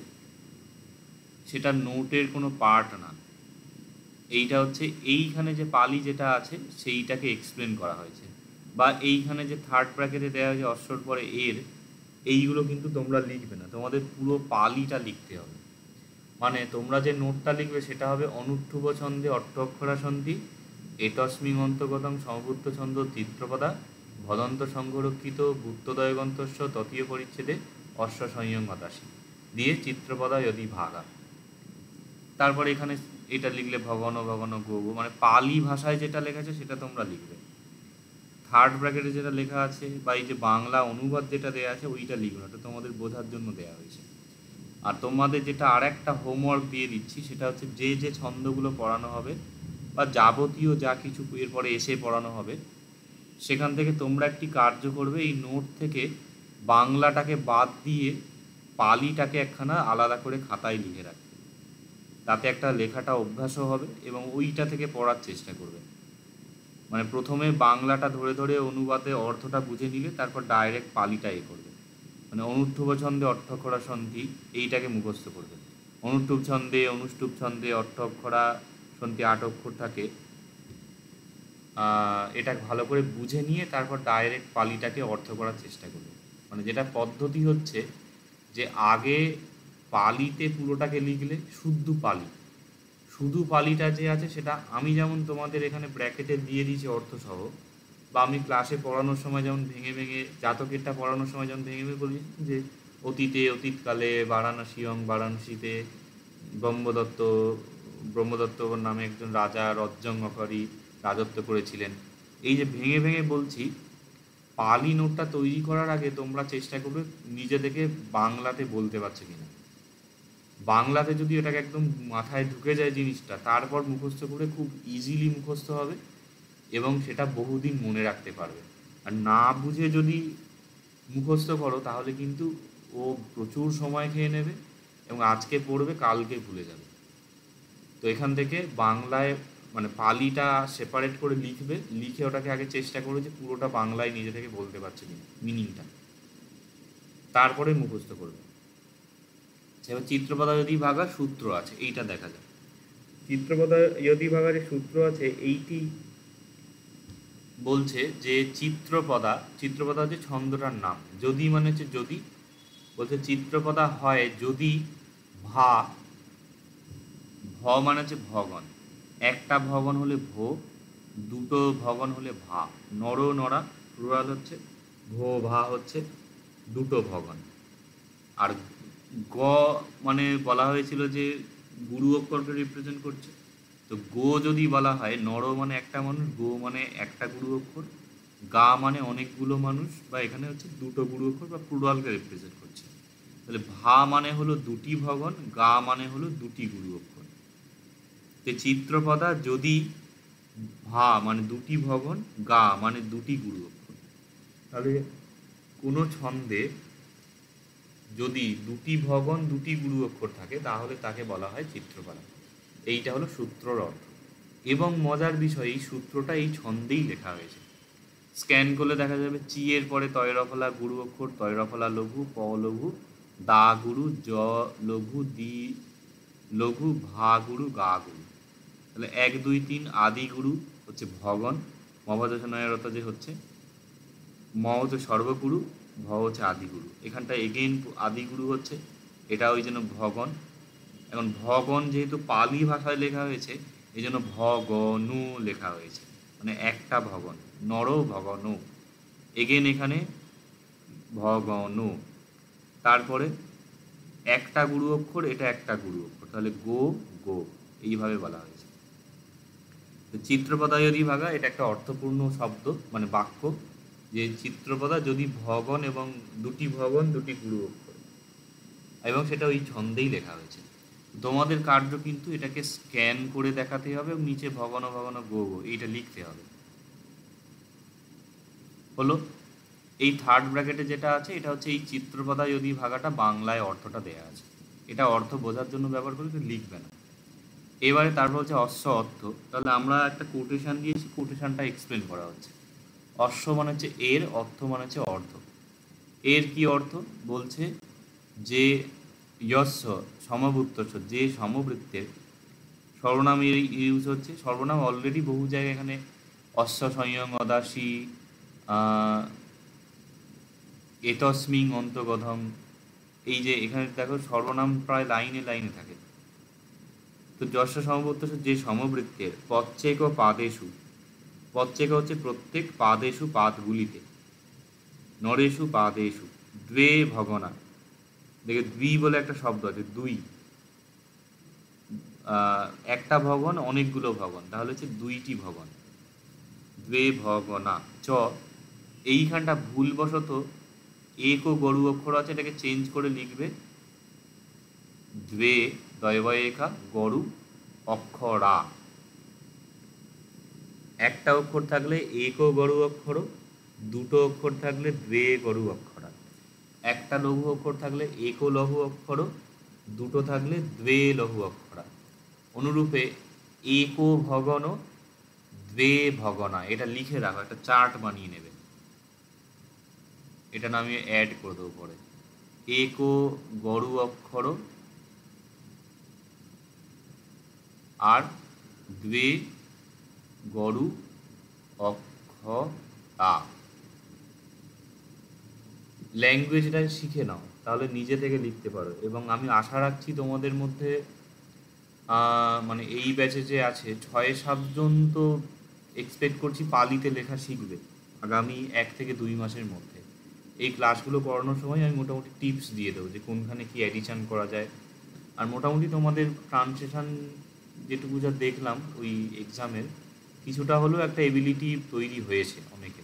সেটা নোটের কোনো পার্ট না। এইটা হচ্ছে এইখানে যে পালি যেটা আছে সেইটাকে এক্সপ্লেন করা হয়েছে, বা এইখানে যে থার্ড ব্র্যাকেটে দেওয়া হয়েছে অশ্বর পরে এর, এইগুলো কিন্তু তোমরা লিখবে না, তোমাদের পুরো পালিটা লিখতে হবে। মানে তোমরা যে নোটটা লিখবে সেটা হবে অনুঠ্ঠুব ছন্দে অট্ট অক্ষরা সন্ধি, এতস্মিং অন্তর্গতং সমবুদ্ধ ছন্দ চিত্রপদা, ভদন্ত সংরক্ষিত বুদ্ধদয় গ্রন্থস্য তৃতীয় পরিচ্ছেদে অশ্ব সংযম হতাশি দিয়ে চিত্রপদা যদি ভাগা। তারপরে এখানে এটা লিখলে ভগন ভগন গো, মানে পালি ভাষায় যেটা লেখা আছে সেটা তোমরা লিখবে। থার্ড ব্র্যাকেটে যেটা লেখা আছে বা এই যে বাংলা অনুবাদ যেটা দেওয়া আছে ওইটা লিখবে, ওটা তোমাদের বোঝার জন্য দেওয়া হয়েছে। আর তোমাদের যেটা আর একটা হোমওয়ার্ক দিয়ে দিচ্ছি সেটা হচ্ছে যে যে ছন্দগুলো পড়ানো হবে বা যাবতীয় যা কিছু এরপরে এসে পড়ানো হবে সেখান থেকে তোমরা একটি কার্য করবে, এই নোট থেকে বাংলাটাকে বাদ দিয়ে পালিটাকে একখানা আলাদা করে খাতায় লিখে রাখবে, তাতে একটা লেখাটা অভ্যাসও হবে এবং ওইটা থেকে পড়ার চেষ্টা করবে। মানে প্রথমে বাংলাটা ধরে ধরে অনুবাদে অর্থটা বুঝে নিলে তারপর ডাইরেক্ট পালিটা করবে। মানে অনুষ্ঠুব ছন্দে অর্থক্ষরা সন্ধি এইটাকে মুখস্থ করবে। অনুষ্ঠুব ছন্দে অনুষ্ঠুব ছন্দে অর্থক্ষরা সন্ধি 8 অক্ষর থাকে, এটা ভালো করে বুঝে নিয়ে তারপর ডাইরেক্ট পালিটাকে অর্থ করার চেষ্টা করবে। মানে যেটা পদ্ধতি হচ্ছে যে আগে পালিতে পুরোটাকে লিখলে শুধু পালিটা যে আছে সেটা আমি যেমন তোমাদের এখানে ব্র্যাকেটে দিয়ে দিয়েছি অর্থসহ, বা আমি ক্লাসে পড়ানোর সময় যেমন ভেঙে ভেঙে জাতকেরটা পড়ানোর সময় যেমন ভেঙে ভেঙে বলি যে অতীতকালে বারাণসীতে ব্রহ্মদত্ত ব্রহ্মদত্ত নামে একজন রাজা রজ্জঙ্গকারী রাজত্ব করেছিলেন। এই যে ভেঙে ভেঙে বলছি, পালি নোটটা তৈরি করার আগে তোমরা চেষ্টা করবে নিজে থেকে বাংলাতে বলতে পারছো কিনা। বাংলাতে যদি এটাকে একদম মাথায় ঢুকে যায় জিনিসটা, তারপর মুখস্থ করে খুব ইজিলি মুখস্থ হবে এবং সেটা বহুদিন মনে রাখতে পারবে। আর না বুঝে যদি মুখস্থ করো তাহলে কিন্তু ও প্রচুর সময় খেয়ে নেবে এবং আজকে পড়বে কালকে ভুলে যাবে। তো এখান থেকে বাংলায় মানে পালিটা সেপারেট করে লিখবে, লিখে ওটাকে আগে চেষ্টা করবে যে পুরোটা বাংলায় নিজে থেকে বলতে পারছে কিনা মিনিংটা, তারপরে মুখস্থ করবে। এবার চিত্রপদা যদি ভাগা সূত্র আছে, এইটা দেখা যায়। চিত্রপদা যদি ভাগা যে সূত্র আছে এইটি বলছে যে চিত্রপদা হচ্ছে ছন্দটার নাম। যদি মানে হচ্ছে যদি, বলছে চিত্রপদা হয় যদি ভা, ভ মানে হচ্ছে ভগন, একটা ভগন হলে ভো, দুটো ভগন হলে ভা, নর নরা প্লুরাল হচ্ছে, ভো ভা হচ্ছে দুটো ভগন। আর গ মানে বলা হয়েছিল যে গুরু অক্ষরকে রিপ্রেজেন্ট করছে। তো গো যদি বলা হয়, নর মানে একটা মানুষ, গো মানে একটা গুরু অক্ষর, গা মানে অনেকগুলো মানুষ বা এখানে হচ্ছে দুটো গুরু অক্ষর বা প্লুরালকে রিপ্রেজেন্ট করছে। তাহলে ভা মানে হলো দুটি ভগন, গা মানে হলো দুটি গুরু অক্ষর। তো চিত্রপদা যদি ভা মানে দুটি ভগন, গা মানে দুটি গুরু অক্ষর, তাহলে কোনো ছন্দে যদি দুটি ভগন দুটি গুরু অক্ষর থাকে তাহলে তাকে বলা হয় চিত্রপদা। এইটা হলো সূত্রর অর্থ। এবং মজার বিষয়, এই সূত্রটা এই ছন্দেই লেখা হয়েছে। স্ক্যান করলে দেখা যাবে চি এর পরে তয়রফলা গুরু অক্ষর, তয়রফলা লঘু, প লঘু, দা গুরু, জ লঘু, দি লঘু, ভা গুরু, গা গুরু। তাহলে 1 2 3 আদি গুরু হচ্ছে ভগন, মভজনয়রত যে হচ্ছে, ম হচ্ছে সর্বগুরু, ভ হচ্ছে আদিগুরু। এখানটা এগেইন আদিগুরু হচ্ছে, এটা ওই জন্য ভগন। এখন ভগন যেহেতু পালি ভাষায় লেখা হয়েছে এই জন্য ভগনু লেখা হয়েছে, মানে একটা ভগন, নর ভগনু। এগেন এখানে ভগনু, তারপরে একটা গুরু অক্ষর, এটা একটা গুরু অক্ষর, তাহলে গো গো, এইভাবে বলা হয়েছে। তো চিত্রপদা যদি ভাগা, এটা একটা অর্থপূর্ণ শব্দ মানে বাক্য, যে চিত্রপদা যদি ভগন এবং দুটি ভগন দুটি গুরু অক্ষর, এবং সেটা ওই ছন্দেই লেখা হয়েছে। তোমাদের কার্য কিন্তু এটাকে স্ক্যান করে দেখাতে হবে এবং নিচে ভগন ভগন গো গো এইটা লিখতে হবে। হলো এই থার্ড ব্র্যাকেটে যেটা আছে এটা হচ্ছে এই চিত্রপদা যদি ভাগাটা বাংলায় অর্থটা দেয়া আছে, এটা অর্থ বোঝার জন্য ব্যবহার করে, তো লিখবে না। এবারে তারপর হচ্ছে অশ্ব অর্থ। তাহলে আমরা একটা কোটেশন দিয়েছি, কোটেশনটা এক্সপ্লেন করা হচ্ছে। অশ্ব মানে হচ্ছে এর, অর্থ মানে হচ্ছে অর্থ। এর কি অর্থ বলছে যে যস্য সমবৃত্তস্য, যে সমবৃত্তের সর্বনাম ইউজ হচ্ছে। সর্বনাম অলরেডি বহু জায়গায় এখানে অশ্ব সংয়ং অদাসী এতস্মিং অন্তগধম, এই যে এখানে দেখো সর্বনাম প্রায় লাইনে লাইনে থাকে। তো যশ সমবৃত্তস্য যে সমবৃত্তের পচ্ছেক ও পাদেশু, পচ্ছেক হচ্ছে প্রত্যেক, পাদেশু পাদগুলিতে, নরেশু পাদেশু, দ্বে ভগনা, দেখে দ্বি বলে একটা শব্দ আছে, দুই, একটা ভগন অনেকগুলো ভগন, তাহলে হচ্ছে দুইটি ভগন, দ্বে ভগনা। চ এইখানটা ভুলবশত এক ও গরু অক্ষর আছে, এটাকে চেঞ্জ করে লিখবে দ্বে দয়বয়েকা গরু অক্ষরা। একটা অক্ষর থাকলে এক ও গরু অক্ষর, দুটো অক্ষর থাকলে দ্বে গরু অক্ষরা। একটা লঘু অক্ষর থাকলে একো লঘু অক্ষর, দুটো থাকলে দ্বে লঘু অক্ষরা। অনুরূপে একো ভগন, দ্বে ভগনা, এটা লিখে রাখো, একটা চার্ট বানিয়ে নেবে। এটা না আমি অ্যাড করে দেবো পরে। একো গরু অক্ষর আর দ্বে গরু অক্ষরা। ল্যাঙ্গুয়েজটা শিখে নাও, তাহলে নিজে থেকে লিখতে পারো। এবং আমি আশা রাখছি তোমাদের মধ্যে মানে এই ব্যাচে যে আছে 6-7 জন তো এক্সপেক্ট করছি পালিতে লেখা শিখবে আগামী 1 থেকে 2 মাসের মধ্যে। এই ক্লাসগুলো করানোর সময় আমি মোটামুটি টিপস দিয়ে দেবো যে কোনখানে কি অ্যাডিশন করা যায়। আর মোটামুটি তোমাদের ট্রান্সলেশন যেটুকু যা দেখলাম ওই এক্সামের, কিছুটা হলেও একটা এবিলিটি তৈরি হয়েছে অনেকে।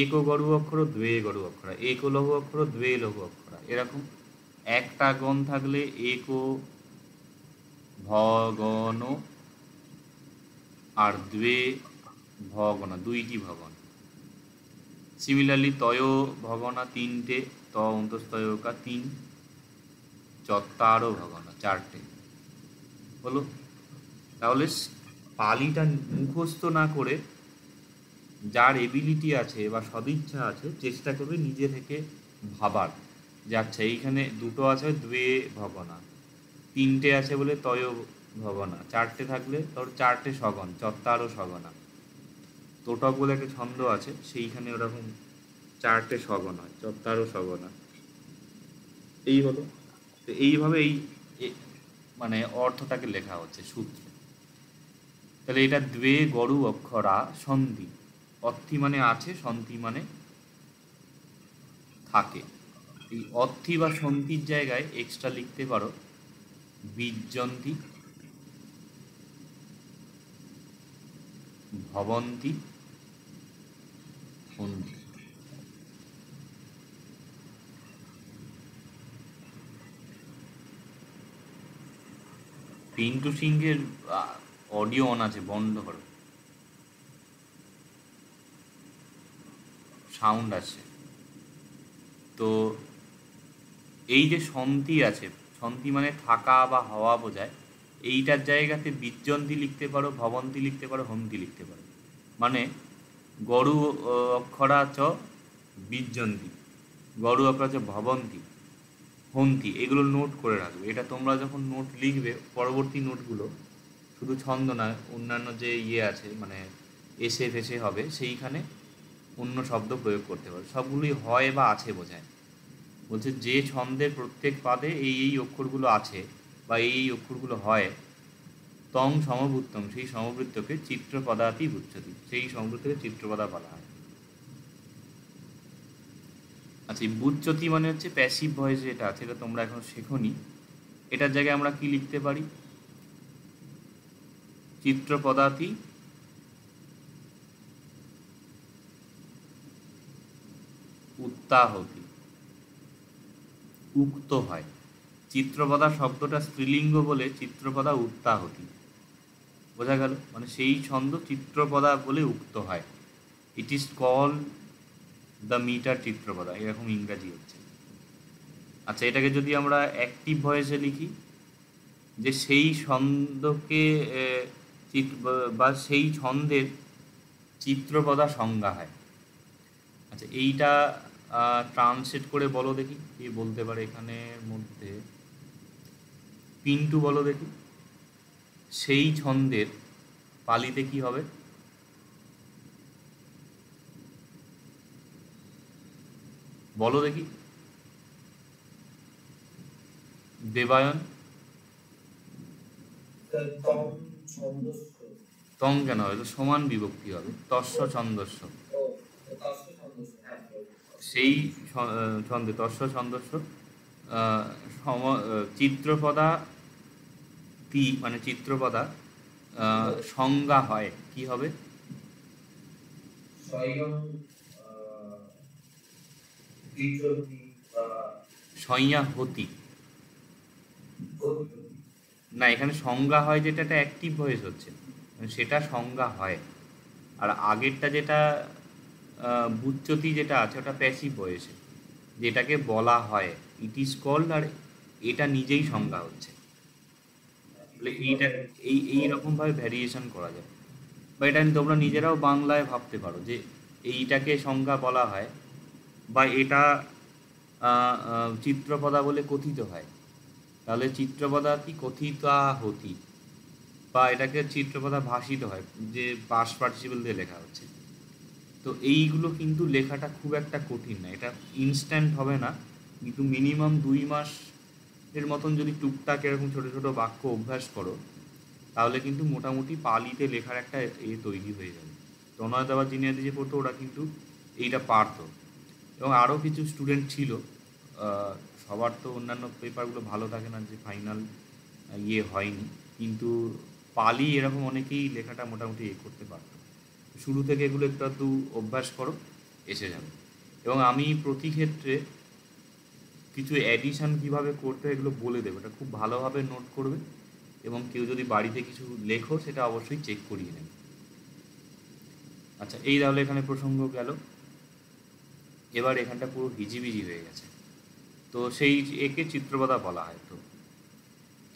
একো গরু অক্ষর, দ্বে গরু অক্ষরা, একো লঘু অক্ষর, দ্বে লঘু অক্ষরা, এরকম একটা গণ থাকলে একো ভগন আর দ্বে ভগনা, দুইটি ভগন। সিমিলারলি তয় ভগনা তিনটে, ত অন্তস্তয়কা 3, চত্বারো ভগনা 4টে হলো। তাহলে পালিটা মুখস্থ না করে যার এবিলিটি আছে বা সদিচ্ছা আছে চেষ্টা করবে নিজে থেকে ভাবার যে আচ্ছা এইখানে দুটো আছে দ্বে ভগনা, তিনটে আছে বলে তয় ভগনা, চারটে থাকলে তোর 4টে সগণ, চত্বারো সগনা। তোটক বলে একটা ছন্দ আছে, সেইখানে ওরকম 4টে সগণ হয়, চত্বারো সগনা। এই হলো। তো এইভাবে মানে অর্থটাকে লেখা হচ্ছে সূত্রে। তাহলে এটা দ্বে গরু অক্ষরা সন্ধি, অর্থি মানে আছে, সন্ধি মানে থাকে। এই অর্থি বা সন্ধির জায়গায় এক্সট্রা লিখতে পারো বীজযন্তি, ভবন্তি, সন্ধি। পিন্টু সিংহের অডিও অন আছে, বন্ধ করো, সাউন্ড আসছে। তো এই যে সন্ধি আছে, সন্ধি মানে থাকা বা হওয়া বোঝায়, এইটার জায়গাতে বীজযন্তি লিখতে পারো, ভবন্তি লিখতে পারো, হন্তি লিখতে পারো। মানে গরু অক্ষরা চ বীজযন্তি, গরু অক্ষরা চ ভবন্তি, হন্তি, এগুলো নোট করে রাখবে। এটা তোমরা যখন নোট লিখবে পরবর্তী নোটগুলো শুধু ছন্দ নয়, অন্যান্য যে আছে মানে এসে ফেসে হবে, সেইখানে অন্য শব্দ প্রয়োগ করতে পারো। সবগুলোই হয় বা আছে বোঝায়। বলছে যে ছন্দের প্রত্যেক পাদে এই এই অক্ষরগুলো আছে বা এই অক্ষরগুলো হয়, তং সমবৃত্তম, সেই সমবৃত্তকে চিত্রপদাতি বুচ্ছতি, সেই সমবৃত্তকে চিত্রপদা বলা হয়। আচ্ছা, এই বুচ্ছতি মানে হচ্ছে প্যাসিভ ভয়েস যেটা আছে, এটা তোমরা এখন শেখোনি। এটার জায়গায় আমরা কি লিখতে পারি? চিত্রপদাতি উত্তাহতি, উক্ত হয়। চিত্রপদা শব্দটা স্ত্রীলিঙ্গ বলে চিত্রপদা উত্তাহতি, বোঝা গেল? মানে সেই ছন্দ চিত্রপদা বলে উক্ত হয়। It is call the metre Chitrapada, এরকম ইংরাজি হচ্ছে। আচ্ছা, এটাকে যদি আমরা অ্যাক্টিভ ভয়েসে লিখি, যে সেই ছন্দকে বা সেই ছন্দের চিত্রপদা সংজ্ঞা হয়। আচ্ছা, এইটা ট্রান্সলেট করে বলো দেখি, কে বলতে পারে এখানের মধ্যে? পিন্টু বলো দেখি, সেই ছন্দের পালিতে কি হবে? বলো দেখি। দেবায়ন? তং কেন হবে? সমান বিভক্তি হবে, তস্য ছন্দস্য। সেই ছন্দে তস্য ছন্দস্য চিত্রপদা তি মানে চিত্রপদা সংজ্ঞা হয়, কি হবে? সংজ্ঞা হতি না, এখানে সংজ্ঞা হয় যেটা, একটা অ্যাক্টিভ ভয়েস হচ্ছে, সেটা সংজ্ঞা হয়। আর আগেরটা যেটা বুচ্চতি যেটা আছে, ওটা প্যাসিভ ভয়েসে। যেটাকে বলা হয়, ইট ইজ কল্ড, আর এটা নিজেই সংজ্ঞা হচ্ছে। তাহলে এইটা এই রকমভাবে ভ্যারিয়েশন করা যায়, বা এটা তোমরা নিজেরাও বাংলায় ভাবতে পারো যে এইটাকে সংজ্ঞা বলা হয়, বা এটা চিত্রপদা বলে কথিত হয়। তাহলে চিত্রপদা কি কথিতা হতি, বা এটাকে চিত্রপদা ভাষিত হয়, যে পাস্ট পার্টিসিপল দিয়ে লেখা হচ্ছে। তো এইগুলো কিন্তু লেখাটা খুব একটা কঠিন না, এটা ইনস্ট্যান্ট হবে না, কিন্তু মিনিমাম 2 মাস এর মতন যদি টুকটাক এরকম ছোটো ছোটো বাক্য অভ্যাস করো, তাহলে কিন্তু মোটামুটি পালিতে লেখার একটা তৈরি হয়ে যাবে। তনয় দেওয়া জিনিয়াদি যে পড়তো ওরা কিন্তু এইটা পারতো, এবং আরও কিছু স্টুডেন্ট ছিল। সবার তো অন্যান্য পেপারগুলো ভালো থাকে না, যে ফাইনাল হয়নি, কিন্তু পালি এরকম অনেকেই লেখাটা মোটামুটি করতে পারতো। শুরু থেকে এগুলো একটু আধটু অভ্যাস করো, এসে যাবে। এবং আমি প্রতি ক্ষেত্রে কিছু অ্যাডিশান কীভাবে করতে হয় এগুলো বলে দেবো, এটা খুব ভালোভাবে নোট করবে, এবং কেউ যদি বাড়িতে কিছু লেখো সেটা অবশ্যই চেক করিয়ে নেবে। আচ্ছা, এই তাহলে এখানে প্রসঙ্গ গেল। এবার এখানটা পুরো হিজিবিজি হয়ে গেছে, তো সেই একে চিত্রপদা বলা হয়। তো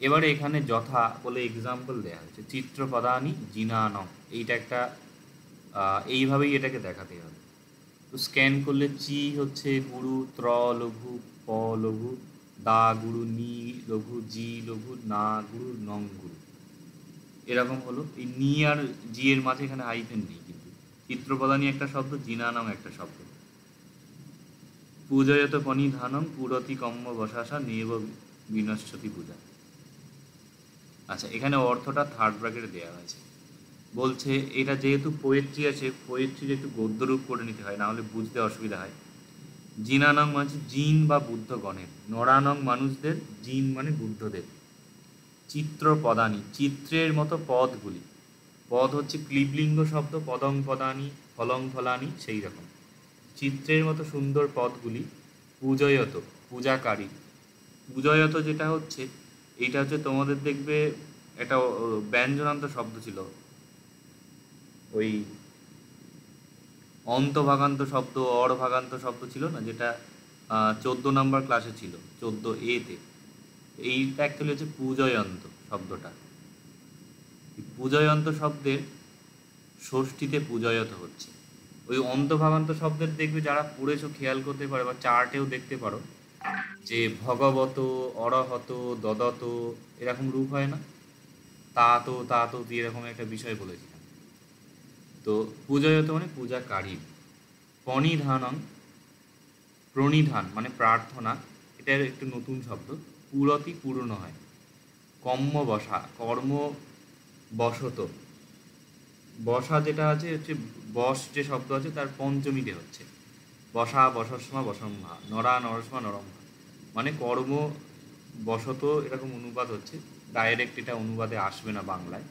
এবারে এখানে যথা বলে এক্সাম্পল দেওয়া হয়েছে, চিত্রপদানি জিনানম, এইটা একটা এইভাবেই এটাকে দেখাতে হবে। তো স্ক্যান করলে চি হচ্ছে গুরু, ত্র লঘু, প লঘু, দা গুরু, নি লঘু, জি লঘু, না গুরু, নং গুরু, এরকম হলো। এই নি আর জি এর মাঝে এখানে হাইফেন নেই, কিন্তু চিত্রপদানি একটা শব্দ, জিনানম একটা শব্দ। পূজয়ত পনিধানম পুরতি কম্ম বসাসা নেব বিনশ্বতি পূজা। আচ্ছা, এখানে অর্থটা থার্ড ব্র্যাকেটে দেওয়া হয়েছে। বলছে এটা যেহেতু পোয়েট্রি আছে, পোয়েট্রির একটু গদ্যরূপ করে নিতে হয়, নাহলে বুঝতে অসুবিধা হয়। জিনানং মানে জিন বা বুদ্ধগণের, নরানং মানুষদের, জিন মানে বুদ্ধদের। চিত্রপদানি চিত্রের মতো পদগুলি, পদ হচ্ছে ক্লিবলিঙ্গ শব্দ, পদং পদানি, ফলং ফলানি, সেই রকম চিত্রের মতো সুন্দর পদগুলি। পূজয়ত পূজাকারী, পূজয়ত যেটা হচ্ছে, এইটা হচ্ছে তোমাদের দেখবে একটা ব্যঞ্জনান্ত শব্দ ছিল, ওই অন্তভাগান্ত শব্দ, অর্ভাগান্ত শব্দ ছিল না, যেটা 14 নম্বর ক্লাসে ছিল, 14A-তে। এইটা অ্যাকচুয়ালি হচ্ছে পূজয়ন্ত শব্দটা। পূজয়ন্ত শব্দের ষষ্ঠীতে পূজয়ত হচ্ছে। ওই অন্তভাগান্ত শব্দের দেখবে যারা পড়েছো খেয়াল করতে পারো, বা চার্টেও দেখতে পারো, যে ভগবত, অরহত, দদত, এরকম রূপ হয় না, তা তো এরকম একটা বিষয় বলেছিলাম। তো পূজয়ত মানে পূজাকারী। পনিধানং প্রণিধান মানে প্রার্থনা, এটার একটু নতুন শব্দ। পুরতি পূর্ণ হয়। কম্ম বসা কর্ম বসত, বসা যেটা আছে হচ্ছে বস যে শব্দ আছে তার পঞ্চমীতে হচ্ছে বসা, বসস্মা বসম্ভা, নরা নরস্মা নরম্ভা, মানে কর্ম বশত, এরকম অনুবাদ হচ্ছে। ডাইরেক্ট এটা অনুবাদে আসবে না বাংলায়,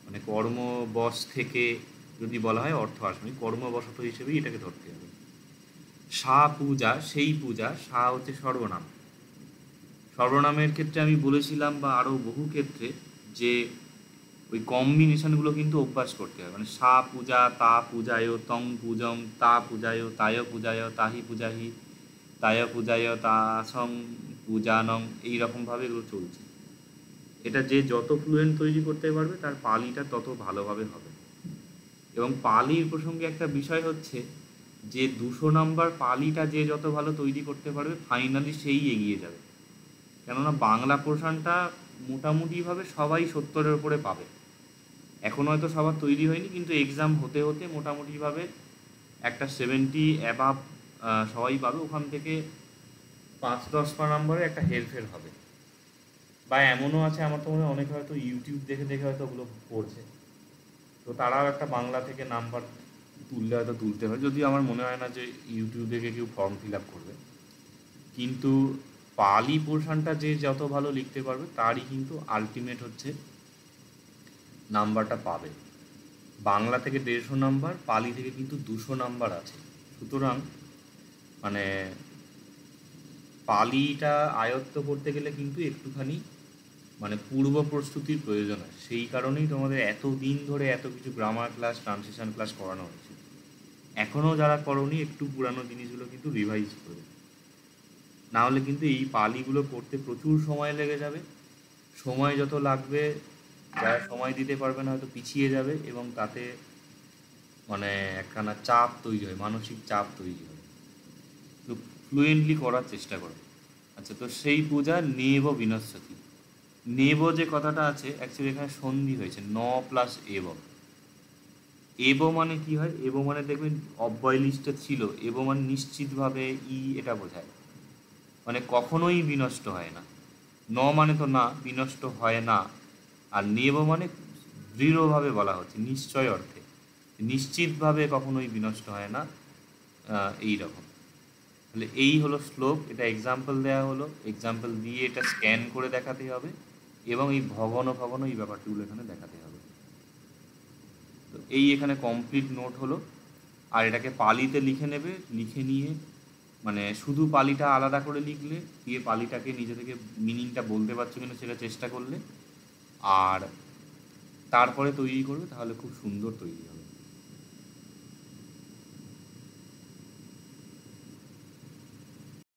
মানে কর্ম বশ থেকে যদি বলা হয় অর্থ আসবে, কর্মবশত হিসেবেই এটাকে ধরতে হবে। সা পূজা সেই পূজা, সা হচ্ছে সর্বনাম। সর্বনামের ক্ষেত্রে আমি বলেছিলাম, বা আরও বহু ক্ষেত্রে, যে ওই কম্বিনেশনগুলো কিন্তু অভ্যাস করতে হয়। মানে সা পূজা, তা পূজায়, তং পূজং, তা পূজায়, তায় পূজায়, তাহি পূজাহি, তায় পূজায়, তাসং পূজানং, এইরকমভাবে এগুলো চলছে। এটা যে যত ফ্লুয়েন্ট তৈরি করতে পারবে তার পালিটা তত ভালোভাবে হবে। এবং পালির প্রসঙ্গে একটা বিষয় হচ্ছে যে 200 নম্বর পালিটা যে যত ভালো তৈরি করতে পারবে ফাইনালি সেই এগিয়ে যাবে। কেননা বাংলা পোর্শনটা মোটামুটিভাবে সবাই 70-এর উপরে পাবে। এখন হয়তো সবার তৈরি হয়নি, কিন্তু এক্সাম হতে হতে মোটামুটিভাবে একটা 70 অ্যাবাভ সবাই পাবে। ওখান থেকে 5-10 নম্বরে একটা হেরফের হবে। বা এমনও আছে, আমার তো মনে হয় অনেকে হয়তো ইউটিউব দেখে দেখে হয়তো ওগুলো পড়ছে, তো তারাও একটা বাংলা থেকে নাম্বার তুললে হয়তো তুলতে হয়, যদিও আমার মনে হয় না যে ইউটিউব দেখে কেউ ফর্ম ফিল আপ করবে। কিন্তু পালি পোর্শনটা যে যত ভালো লিখতে পারবে তারই কিন্তু আলটিমেট হচ্ছে নাম্বারটা পাবে। বাংলা থেকে 150 নাম্বার, পালি থেকে কিন্তু 200 নাম্বার আছে। সুতরাং মানে পালিটা আয়ত্ত করতে গেলে কিন্তু একটুখানি মানে পূর্ব প্রস্তুতির প্রয়োজন হয়। সেই কারণেই তোমাদের এত দিন ধরে এত কিছু গ্রামার ক্লাস, ট্রান্সলেশন ক্লাস করানো হয়েছে। এখনও যারা করোনি একটু পুরানো জিনিসগুলো কিন্তু রিভাইজ করবে। না হলে কিন্তু এই পালিগুলো করতে প্রচুর সময় লেগে যাবে। সময় যত লাগবে, যারা সময় দিতে পারবে না হয়তো পিছিয়ে যাবে, এবং তাতে মানে একখানা চাপ তৈরি হয়, মানসিক চাপ তৈরি হয়। তো ফ্লুয়েন্টলি করার চেষ্টা করো। আচ্ছা, তো সেই পূজা নেব বিনশ্বতী। নেব যে কথাটা আছে, অ্যাকচুয়ালি এখানে সন্ধি হয়েছে ন প্লাস এব। এব মানে কি হয়, এব মানে দেখবেন অব্যয় লিস্টে ছিল, এব মানে নিশ্চিতভাবে এটা বোঝায়, মানে কখনোই বিনষ্ট হয় না। ন মানে তো না, বিনষ্ট হয় না। আর নেব মানে দৃঢ়ভাবে বলা হচ্ছে, নিশ্চয় অর্থে, নিশ্চিতভাবে কখনোই বিনষ্ট হয় না। এই রকম। তাহলে এই হলো শ্লোক, এটা এক্সাম্পল দেওয়া হলো, এক্সাম্পল দিয়ে এটা স্ক্যান করে দেখাতে হবে, এবং এই ভগন ভগন এই ব্যাপারটিগুলো এখানে দেখাতে হবে। তো এই এখানে কমপ্লিট নোট হলো। আর এটাকে পালিতে লিখে নেবে, লিখে নিয়ে মানে শুধু পালিটা আলাদা করে লিখলে, দিয়ে পালিটাকে নিজে থেকে মিনিংটা বলতে পারছো কিনা সেটা চেষ্টা করলে, আর তারপরে তৈরি করবে, তাহলে খুব সুন্দর তৈরি হবে।